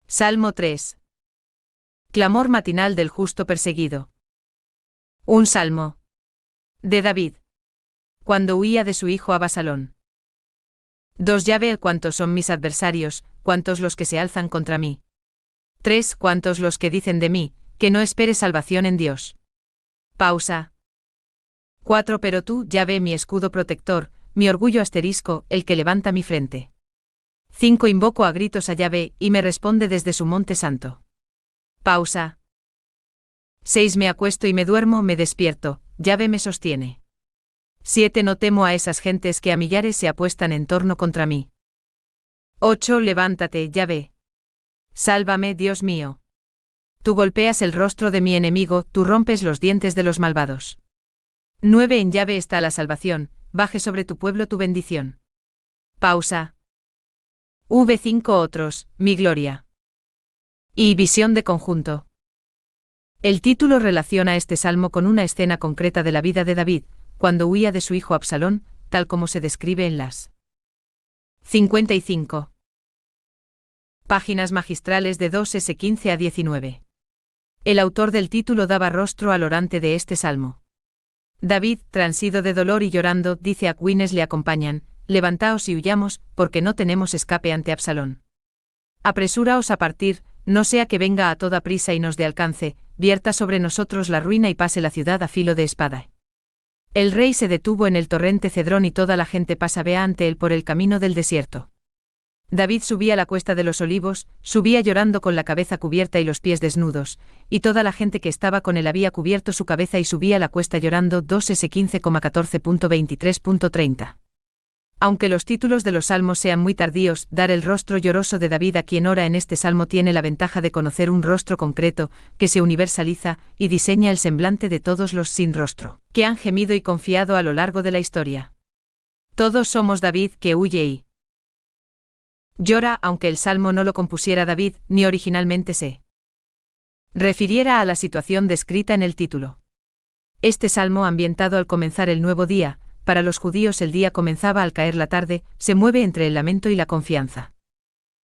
Salmo 3. Clamor matinal del justo perseguido. Un salmo. De David. Cuando huía de su hijo Absalón. 2. Yahvé, cuántos son mis adversarios, cuántos los que se alzan contra mí. 3. Cuántos los que dicen de mí, que no espere salvación en Dios. Pausa. 4. Pero tú, Yahvé, mi escudo protector, mi orgullo asterisco, el que levanta mi frente. 5. Invoco a gritos a Yahvé, y me responde desde su monte santo. Pausa. 6. Me acuesto y me duermo, me despierto, Yahvé me sostiene. 7. No temo a esas gentes que a millares se apuestan en torno contra mí. 8. Levántate, Yahvé. Sálvame, Dios mío. Tú golpeas el rostro de mi enemigo, tú rompes los dientes de los malvados. 9. En Yahvé está la salvación, baje sobre tu pueblo tu bendición. Pausa. V5. Otros, mi gloria. Y visión de conjunto. El título relaciona este salmo con una escena concreta de la vida de David, cuando huía de su hijo Absalón, tal como se describe en las 55 páginas magistrales de 2s15 a 19. El autor del título daba rostro al orante de este salmo. David, transido de dolor y llorando, dice a quienes le acompañan: levantaos y huyamos, porque no tenemos escape ante Absalón. Apresúraos a partir, no sea que venga a toda prisa y nos dé alcance, vierta sobre nosotros la ruina y pase la ciudad a filo de espada. El rey se detuvo en el torrente Cedrón y toda la gente pasaba ante él por el camino del desierto. David subía la cuesta de los olivos, subía llorando con la cabeza cubierta y los pies desnudos, y toda la gente que estaba con él había cubierto su cabeza y subía la cuesta llorando. 2s15,14.23.30. Aunque los títulos de los salmos sean muy tardíos, dar el rostro lloroso de David a quien ora en este salmo tiene la ventaja de conocer un rostro concreto, que se universaliza, y diseña el semblante de todos los sin rostro, que han gemido y confiado a lo largo de la historia. Todos somos David, que huye y llora, aunque el salmo no lo compusiera David, ni originalmente se refiriera a la situación descrita en el título. Este salmo, ambientado al comenzar el nuevo día, para los judíos el día comenzaba al caer la tarde, se mueve entre el lamento y la confianza.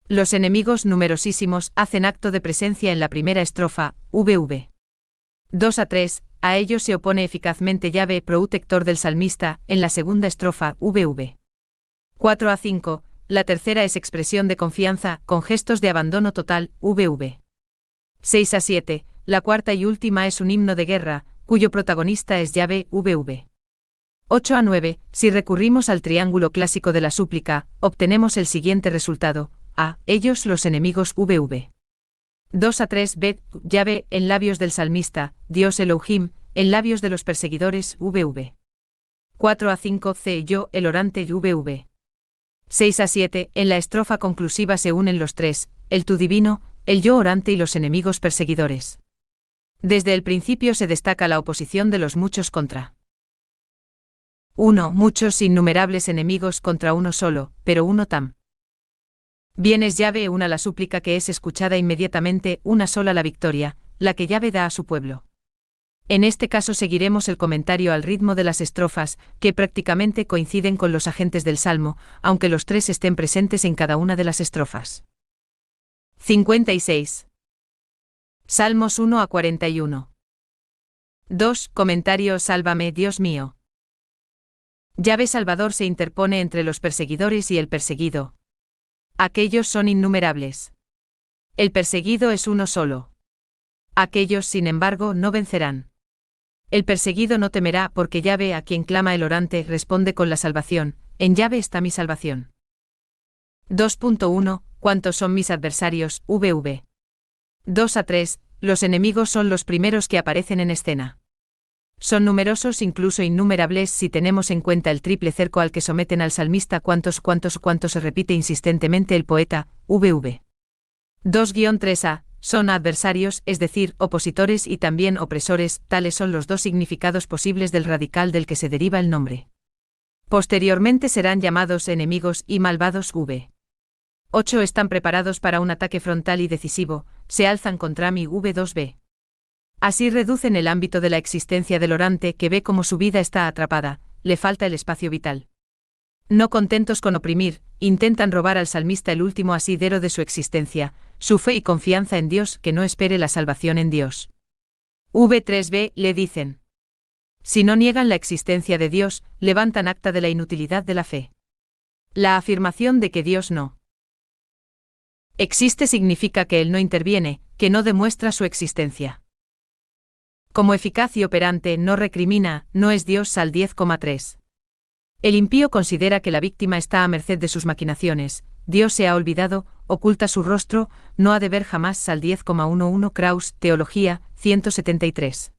Los enemigos numerosísimos hacen acto de presencia en la primera estrofa, VV. 2 a 3, a ellos se opone eficazmente Yahvé, protector del salmista, en la segunda estrofa, VV. 4 a 5, la tercera es expresión de confianza, con gestos de abandono total, VV. 6 a 7, la cuarta y última es un himno de guerra, cuyo protagonista es Yahvé, VV. 8 a 9, si recurrimos al triángulo clásico de la súplica, obtenemos el siguiente resultado: a. Ellos los enemigos, VV. 2 a 3, B. Yahvé, en labios del salmista, Dios Elohim, en labios de los perseguidores, VV. 4 a 5, C. Yo, el orante, VV. 6 a 7, en la estrofa conclusiva se unen los tres, el tú divino, el yo orante y los enemigos perseguidores. Desde el principio se destaca la oposición de los muchos contra 1. Muchos innumerables enemigos contra uno solo, pero uno tam. Bien es Yahvé una la súplica que es escuchada inmediatamente, una sola la victoria, la que Yahvé da a su pueblo. En este caso seguiremos el comentario al ritmo de las estrofas, que prácticamente coinciden con los agentes del salmo, aunque los tres estén presentes en cada una de las estrofas. 56. Salmos 1 a 41. 2. Comentario: Sálvame, Dios mío. Yahvé Salvador se interpone entre los perseguidores y el perseguido. Aquellos son innumerables. El perseguido es uno solo. Aquellos, sin embargo, no vencerán. El perseguido no temerá porque Yahvé, a quien clama el orante, responde con la salvación: en Yahvé está mi salvación. 2.1. ¿Cuántos son mis adversarios? VV. 2 a 3. Los enemigos son los primeros que aparecen en escena. Son numerosos, incluso innumerables, si tenemos en cuenta el triple cerco al que someten al salmista. ¿Cuántos se repite insistentemente el poeta? VV. 2-3a. Son adversarios, es decir, opositores y también opresores. Tales son los dos significados posibles del radical del que se deriva el nombre. Posteriormente serán llamados enemigos y malvados. 8. Están preparados para un ataque frontal y decisivo, se alzan contra mí. V2b. Así reducen el ámbito de la existencia del orante, que ve cómo su vida está atrapada, le falta el espacio vital. No contentos con oprimir, intentan robar al salmista el último asidero de su existencia, su fe y confianza en Dios, que no espere la salvación en Dios. V3b. Le dicen: si no niegan la existencia de Dios, levantan acta de la inutilidad de la fe. La afirmación de que Dios no existe significa que Él no interviene, que no demuestra su existencia. Como eficaz y operante, no recrimina, no es Dios. Sal 10,3. El impío considera que la víctima está a merced de sus maquinaciones. Dios se ha olvidado, oculta su rostro, no ha de ver jamás. Sal 10,11. Kraus, Teología, 173.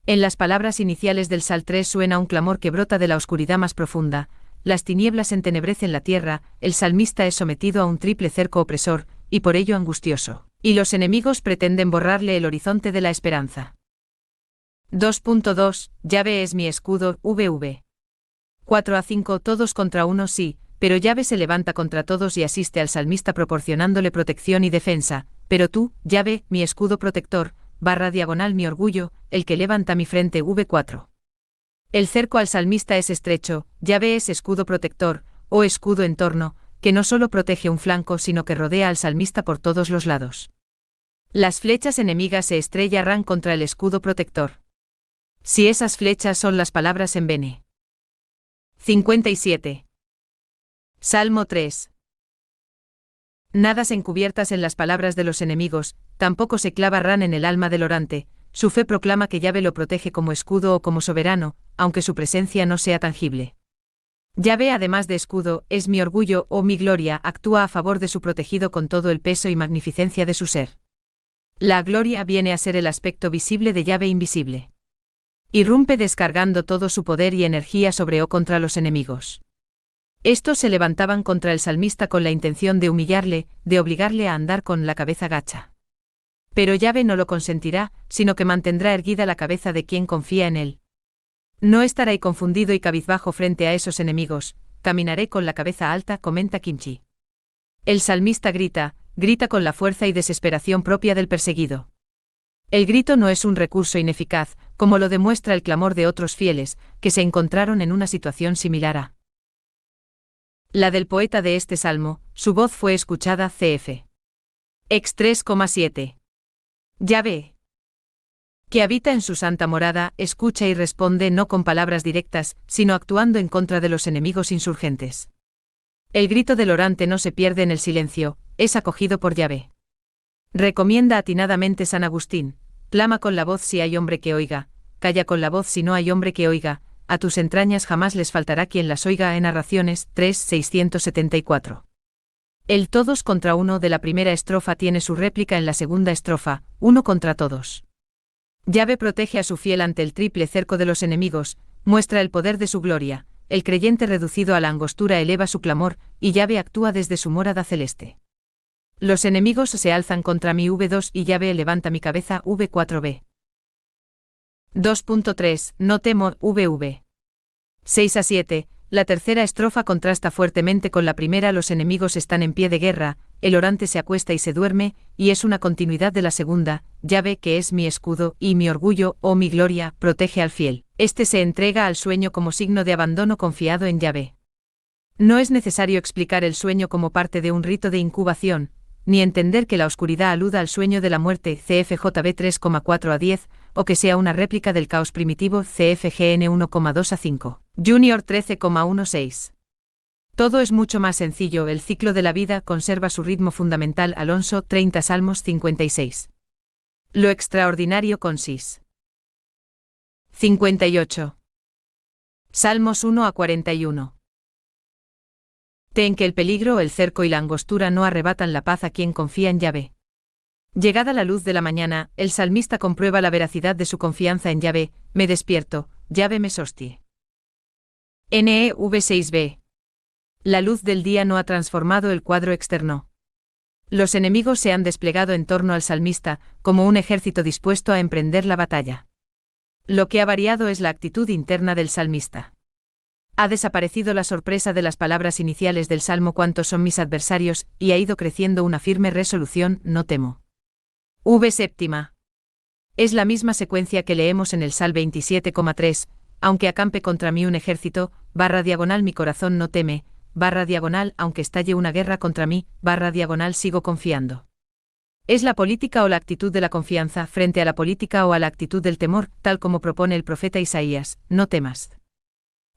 En las palabras iniciales del Sal 3 suena un clamor que brota de la oscuridad más profunda. Las tinieblas entenebrecen la tierra, el salmista es sometido a un triple cerco opresor, y por ello angustioso, y los enemigos pretenden borrarle el horizonte de la esperanza. 2.2. Yahvé es mi escudo. VV. 4 a 5. Todos contra uno, sí, pero Yahvé se levanta contra todos y asiste al salmista proporcionándole protección y defensa. Pero tú, Yahvé, mi escudo protector, // mi orgullo, el que levanta mi frente. V4. El cerco al salmista es estrecho. Yahvé es escudo protector, o escudo en torno, que no solo protege un flanco sino que rodea al salmista por todos los lados. Las flechas enemigas se estrellarán contra el escudo protector. Si esas flechas son las palabras en Bene. 57. Salmo 3. Nadas encubiertas en las palabras de los enemigos, tampoco se clavarán en el alma del orante. Su fe proclama que Yahvé lo protege como escudo o como soberano, aunque su presencia no sea tangible. Yahvé, además de escudo, es mi orgullo o mi gloria, actúa a favor de su protegido con todo el peso y magnificencia de su ser. La gloria viene a ser el aspecto visible de Yahvé invisible. Irrumpe descargando todo su poder y energía sobre o contra los enemigos. Estos se levantaban contra el salmista con la intención de humillarle, de obligarle a andar con la cabeza gacha. Pero Yahvé no lo consentirá, sino que mantendrá erguida la cabeza de quien confía en él. No estaré confundido y cabizbajo frente a esos enemigos, caminaré con la cabeza alta, comenta Kimchi. El salmista grita con la fuerza y desesperación propia del perseguido. El grito no es un recurso ineficaz, como lo demuestra el clamor de otros fieles, que se encontraron en una situación similar a la del poeta de este salmo. Su voz fue escuchada. Cf. Ex 3,7. Yahvé, que habita en su santa morada, escucha y responde no con palabras directas, sino actuando en contra de los enemigos insurgentes. El grito del orante no se pierde en el silencio, es acogido por Yahvé. Recomienda atinadamente San Agustín: clama con la voz si hay hombre que oiga, calla con la voz si no hay hombre que oiga, a tus entrañas jamás les faltará quien las oiga. En Narraciones 3:674. El todos contra uno de la primera estrofa tiene su réplica en la segunda estrofa, uno contra todos. Yahvé protege a su fiel ante el triple cerco de los enemigos, muestra el poder de su gloria, el creyente reducido a la angostura eleva su clamor, y Yahvé actúa desde su morada celeste. Los enemigos se alzan contra mí. V2 y Yahvé levanta mi cabeza. V4b. 2.3. No temo. VV. 6 a 7. La tercera estrofa contrasta fuertemente con la primera. Los enemigos están en pie de guerra, el orante se acuesta y se duerme, y es una continuidad de la segunda. Yahvé, que es mi escudo y mi orgullo, oh mi gloria, protege al fiel. Este se entrega al sueño como signo de abandono confiado en Yahvé. No es necesario explicar el sueño como parte de un rito de incubación, ni entender que la oscuridad aluda al sueño de la muerte CFJB 3,4 a 10, o que sea una réplica del caos primitivo CFGN 1,2 a 5. Junior 13,16. Todo es mucho más sencillo. El ciclo de la vida conserva su ritmo fundamental. Alonso 30 Salmos 56. Lo extraordinario consiste. 58. Salmos 1 a 41. Ten que el peligro, el cerco y la angostura no arrebatan la paz a quien confía en Yahvé. Llegada la luz de la mañana, el salmista comprueba la veracidad de su confianza en Yahvé. Me despierto, Yahvé me sostie. NEV6b. La luz del día no ha transformado el cuadro externo. Los enemigos se han desplegado en torno al salmista, como un ejército dispuesto a emprender la batalla. Lo que ha variado es la actitud interna del salmista. Ha desaparecido la sorpresa de las palabras iniciales del salmo «¿Cuántos son mis adversarios?» y ha ido creciendo una firme resolución «No temo». V7. Es la misma secuencia que leemos en el Sal 27,3, aunque acampe contra mí un ejército, // mi corazón no teme, // aunque estalle una guerra contra mí, // sigo confiando. Es la política o la actitud de la confianza frente a la política o a la actitud del temor, tal como propone el profeta Isaías, no temas.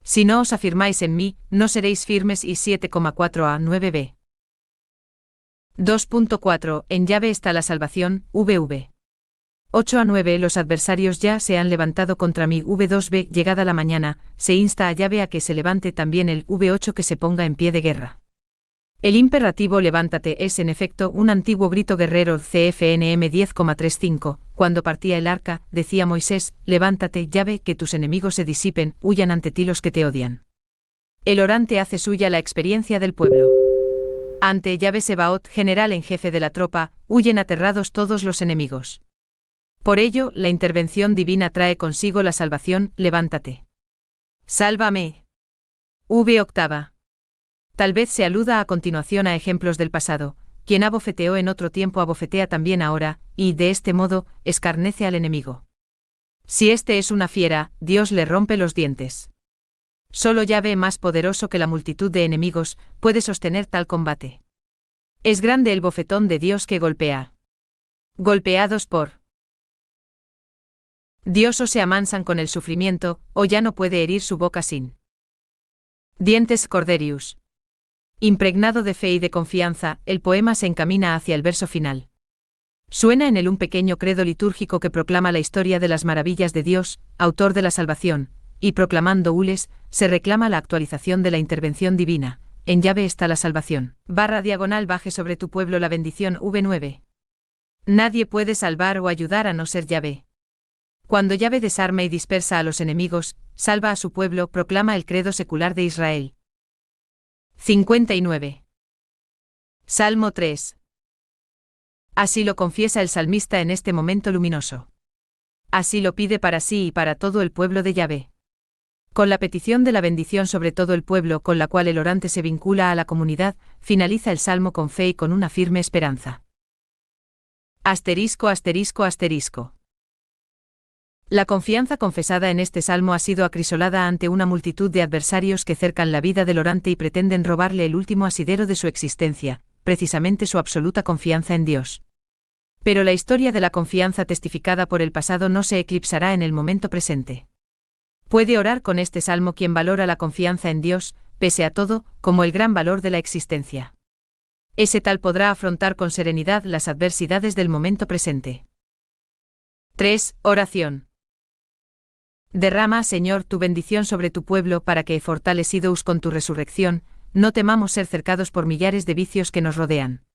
Si no os afirmáis en mí, no seréis firmes. Y 7,4 a 9b. 2.4 En Yahvé está la salvación, VV. 8 a 9 Los adversarios ya se han levantado contra mí. V2b Llegada la mañana, se insta a Yahvé a que se levante también. El V8 que se ponga en pie de guerra. El imperativo levántate es en efecto un antiguo grito guerrero. CFNM 10,35 Cuando partía el arca, decía Moisés, levántate, Yahvé, que tus enemigos se disipen, huyan ante ti los que te odian. El orante hace suya la experiencia del pueblo. Ante Yahvé Sebaot, general en jefe de la tropa, huyen aterrados todos los enemigos. Por ello, la intervención divina trae consigo la salvación, levántate. Sálvame. V8. Tal vez se aluda a continuación a ejemplos del pasado, quien abofeteó en otro tiempo abofetea también ahora, y, de este modo, escarnece al enemigo. Si este es una fiera, Dios le rompe los dientes. Solo Yahvé, más poderoso que la multitud de enemigos, puede sostener tal combate. Es grande el bofetón de Dios que golpea. Golpeados por Dios o se amansan con el sufrimiento, o ya no puede herir su boca sin dientes. Corderius. Impregnado de fe y de confianza, el poema se encamina hacia el verso final. Suena en él un pequeño credo litúrgico que proclama la historia de las maravillas de Dios, autor de la salvación, y proclamando Ules, se reclama la actualización de la intervención divina. En Yahvé está la salvación. // baje sobre tu pueblo la bendición. V9. Nadie puede salvar o ayudar a no ser Yahvé. Cuando Yahvé desarma y dispersa a los enemigos, salva a su pueblo, proclama el credo secular de Israel. 59. Salmo 3. Así lo confiesa el salmista en este momento luminoso. Así lo pide para sí y para todo el pueblo de Yahvé. Con la petición de la bendición sobre todo el pueblo con la cual el orante se vincula a la comunidad, finaliza el salmo con fe y con una firme esperanza. Asterisco, asterisco, asterisco. La confianza confesada en este salmo ha sido acrisolada ante una multitud de adversarios que cercan la vida del orante y pretenden robarle el último asidero de su existencia, precisamente su absoluta confianza en Dios. Pero la historia de la confianza testificada por el pasado no se eclipsará en el momento presente. Puede orar con este salmo quien valora la confianza en Dios, pese a todo, como el gran valor de la existencia. Ese tal podrá afrontar con serenidad las adversidades del momento presente. 3. Oración. Derrama, Señor, tu bendición sobre tu pueblo para que, fortalecidos con tu resurrección, no temamos ser cercados por millares de vicios que nos rodean.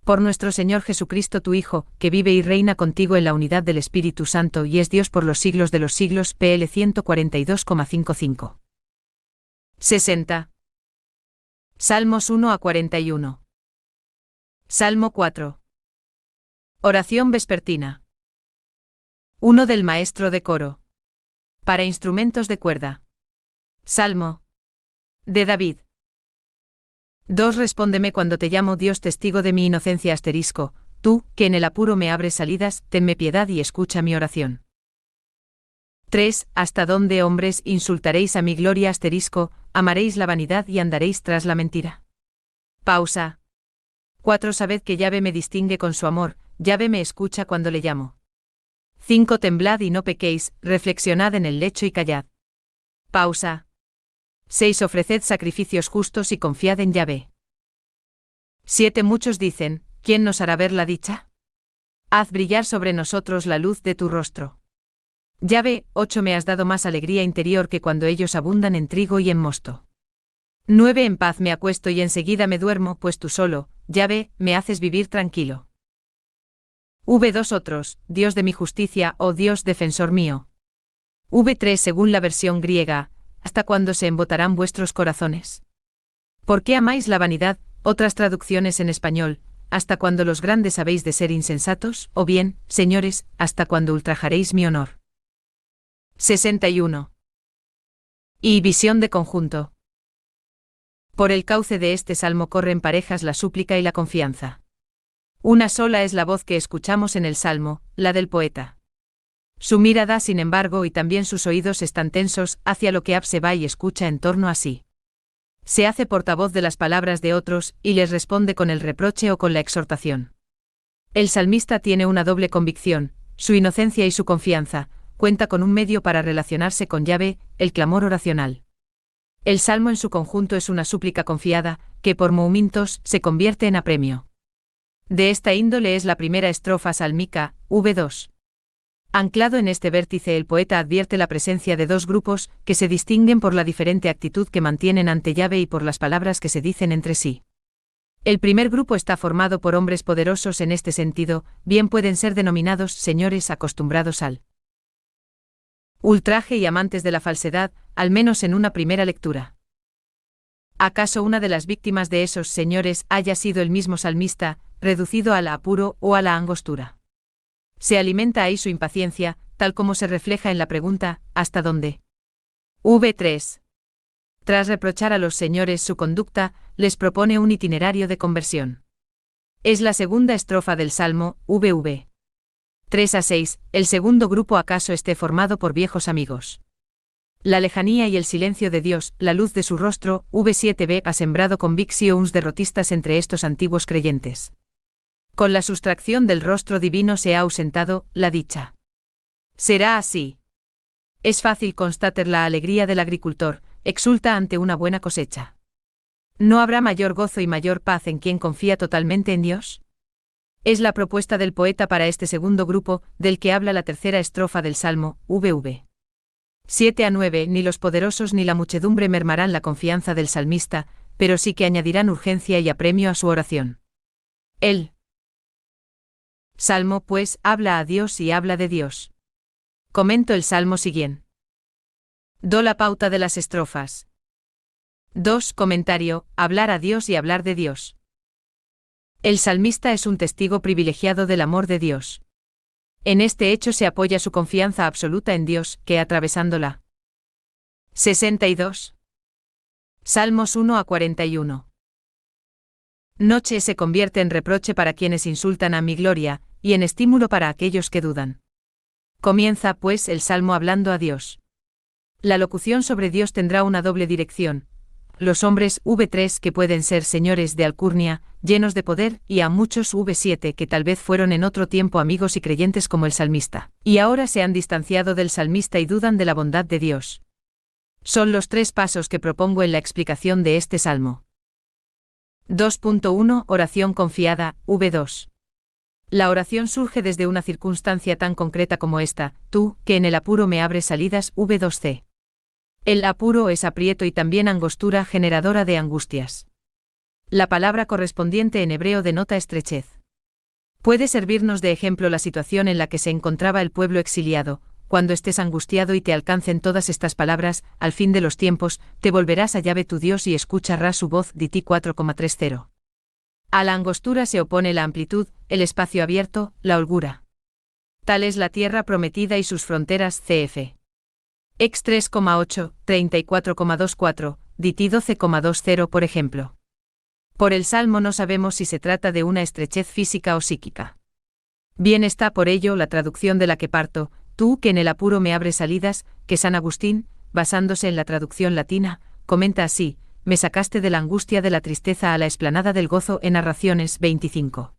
Por nuestro Señor Jesucristo tu Hijo, que vive y reina contigo en la unidad del Espíritu Santo y es Dios por los siglos de los siglos. PL 142,55. 60. Salmos 1 a 41. Salmo 4. Oración vespertina. 1 del maestro de coro. Para instrumentos de cuerda. Salmo De David. 2. Respóndeme cuando te llamo, Dios, testigo de mi inocencia. Tú, que en el apuro me abres salidas, tenme piedad y escucha mi oración. 3. ¿Hasta dónde, hombres, insultaréis a mi gloria? Amaréis la vanidad y andaréis tras la mentira. Pausa. 4. Sabed que Yahvé me distingue con su amor, Yahvé me escucha cuando le llamo. 5. Temblad y no pequéis, reflexionad en el lecho y callad. Pausa. 6. Ofreced sacrificios justos y confiad en Yahvé. 7. Muchos dicen, ¿quién nos hará ver la dicha? Haz brillar sobre nosotros la luz de tu rostro. Yahvé. 8. Me has dado más alegría interior que cuando ellos abundan en trigo y en mosto. 9. En paz me acuesto y enseguida me duermo, pues tú solo, Yahvé, me haces vivir tranquilo. V2. Otros, Dios de mi justicia, oh Dios defensor mío. V3. Según la versión griega, ¿hasta cuándo se embotarán vuestros corazones? ¿Por qué amáis la vanidad? Otras traducciones en español, ¿hasta cuándo los grandes habéis de ser insensatos? O bien, señores, ¿hasta cuándo ultrajaréis mi honor? 61. Y visión de conjunto. Por el cauce de este salmo corren parejas la súplica y la confianza. Una sola es la voz que escuchamos en el salmo, la del poeta. Su mirada, sin embargo, y también sus oídos están tensos hacia lo que Ab se va y escucha en torno a sí. Se hace portavoz de las palabras de otros y les responde con el reproche o con la exhortación. El salmista tiene una doble convicción, su inocencia y su confianza, cuenta con un medio para relacionarse con Yahvé, el clamor oracional. El salmo en su conjunto es una súplica confiada, que por momentos se convierte en apremio. De esta índole es la primera estrofa salmica, V2. Anclado en este vértice, el poeta advierte la presencia de dos grupos que se distinguen por la diferente actitud que mantienen ante Yahvé y por las palabras que se dicen entre sí. El primer grupo está formado por hombres poderosos en este sentido, bien pueden ser denominados señores acostumbrados al ultraje y amantes de la falsedad, al menos en una primera lectura. ¿Acaso una de las víctimas de esos señores haya sido el mismo salmista, reducido al apuro o a la angostura? Se alimenta ahí su impaciencia, tal como se refleja en la pregunta, ¿hasta dónde? V3. Tras reprochar a los señores su conducta, les propone un itinerario de conversión. Es la segunda estrofa del Salmo, VV. 3-6, el segundo grupo acaso esté formado por viejos amigos. La lejanía y el silencio de Dios, la luz de su rostro, V7b ha sembrado convicciones derrotistas entre estos antiguos creyentes. Con la sustracción del rostro divino se ha ausentado la dicha. Será así. Es fácil constatar la alegría del agricultor, exulta ante una buena cosecha. ¿No habrá mayor gozo y mayor paz en quien confía totalmente en Dios? Es la propuesta del poeta para este segundo grupo, del que habla la tercera estrofa del Salmo, VV. 7-9. Ni los poderosos ni la muchedumbre mermarán la confianza del salmista, pero sí que añadirán urgencia y apremio a su oración. El Salmo, pues, habla a Dios y habla de Dios. Comento el Salmo siguiente. Do la pauta de las estrofas. 2. Comentario, hablar a Dios y hablar de Dios. El salmista es un testigo privilegiado del amor de Dios. En este hecho se apoya su confianza absoluta en Dios, que atravesándola. 62. Salmos 1-41. Noche se convierte en reproche para quienes insultan a mi gloria, y en estímulo para aquellos que dudan. Comienza, pues, el salmo hablando a Dios. La locución sobre Dios tendrá una doble dirección. Los hombres V3 que pueden ser señores de alcurnia, llenos de poder, y a muchos V7 que tal vez fueron en otro tiempo amigos y creyentes como el salmista, y ahora se han distanciado del salmista y dudan de la bondad de Dios. Son los tres pasos que propongo en la explicación de este salmo. 2.1 Oración confiada, V2. La oración surge desde una circunstancia tan concreta como esta, tú, que en el apuro me abres salidas, V2c. El apuro es aprieto y también angostura generadora de angustias. La palabra correspondiente en hebreo denota estrechez. Puede servirnos de ejemplo la situación en la que se encontraba el pueblo exiliado. Cuando estés angustiado y te alcancen todas estas palabras, al fin de los tiempos, te volverás a Yahvé tu Dios y escucharás su voz, Diti 4,30. A la angostura se opone la amplitud, el espacio abierto, la holgura. Tal es la tierra prometida y sus fronteras, cf. Ex 3,8, 34,24, Diti 12,20 por ejemplo. Por el Salmo no sabemos si se trata de una estrechez física o psíquica. Bien está por ello la traducción de la que parto, tú que en el apuro me abres salidas, que San Agustín, basándose en la traducción latina, comenta así: me sacaste de la angustia de la tristeza a la explanada del gozo en Narraciones 25.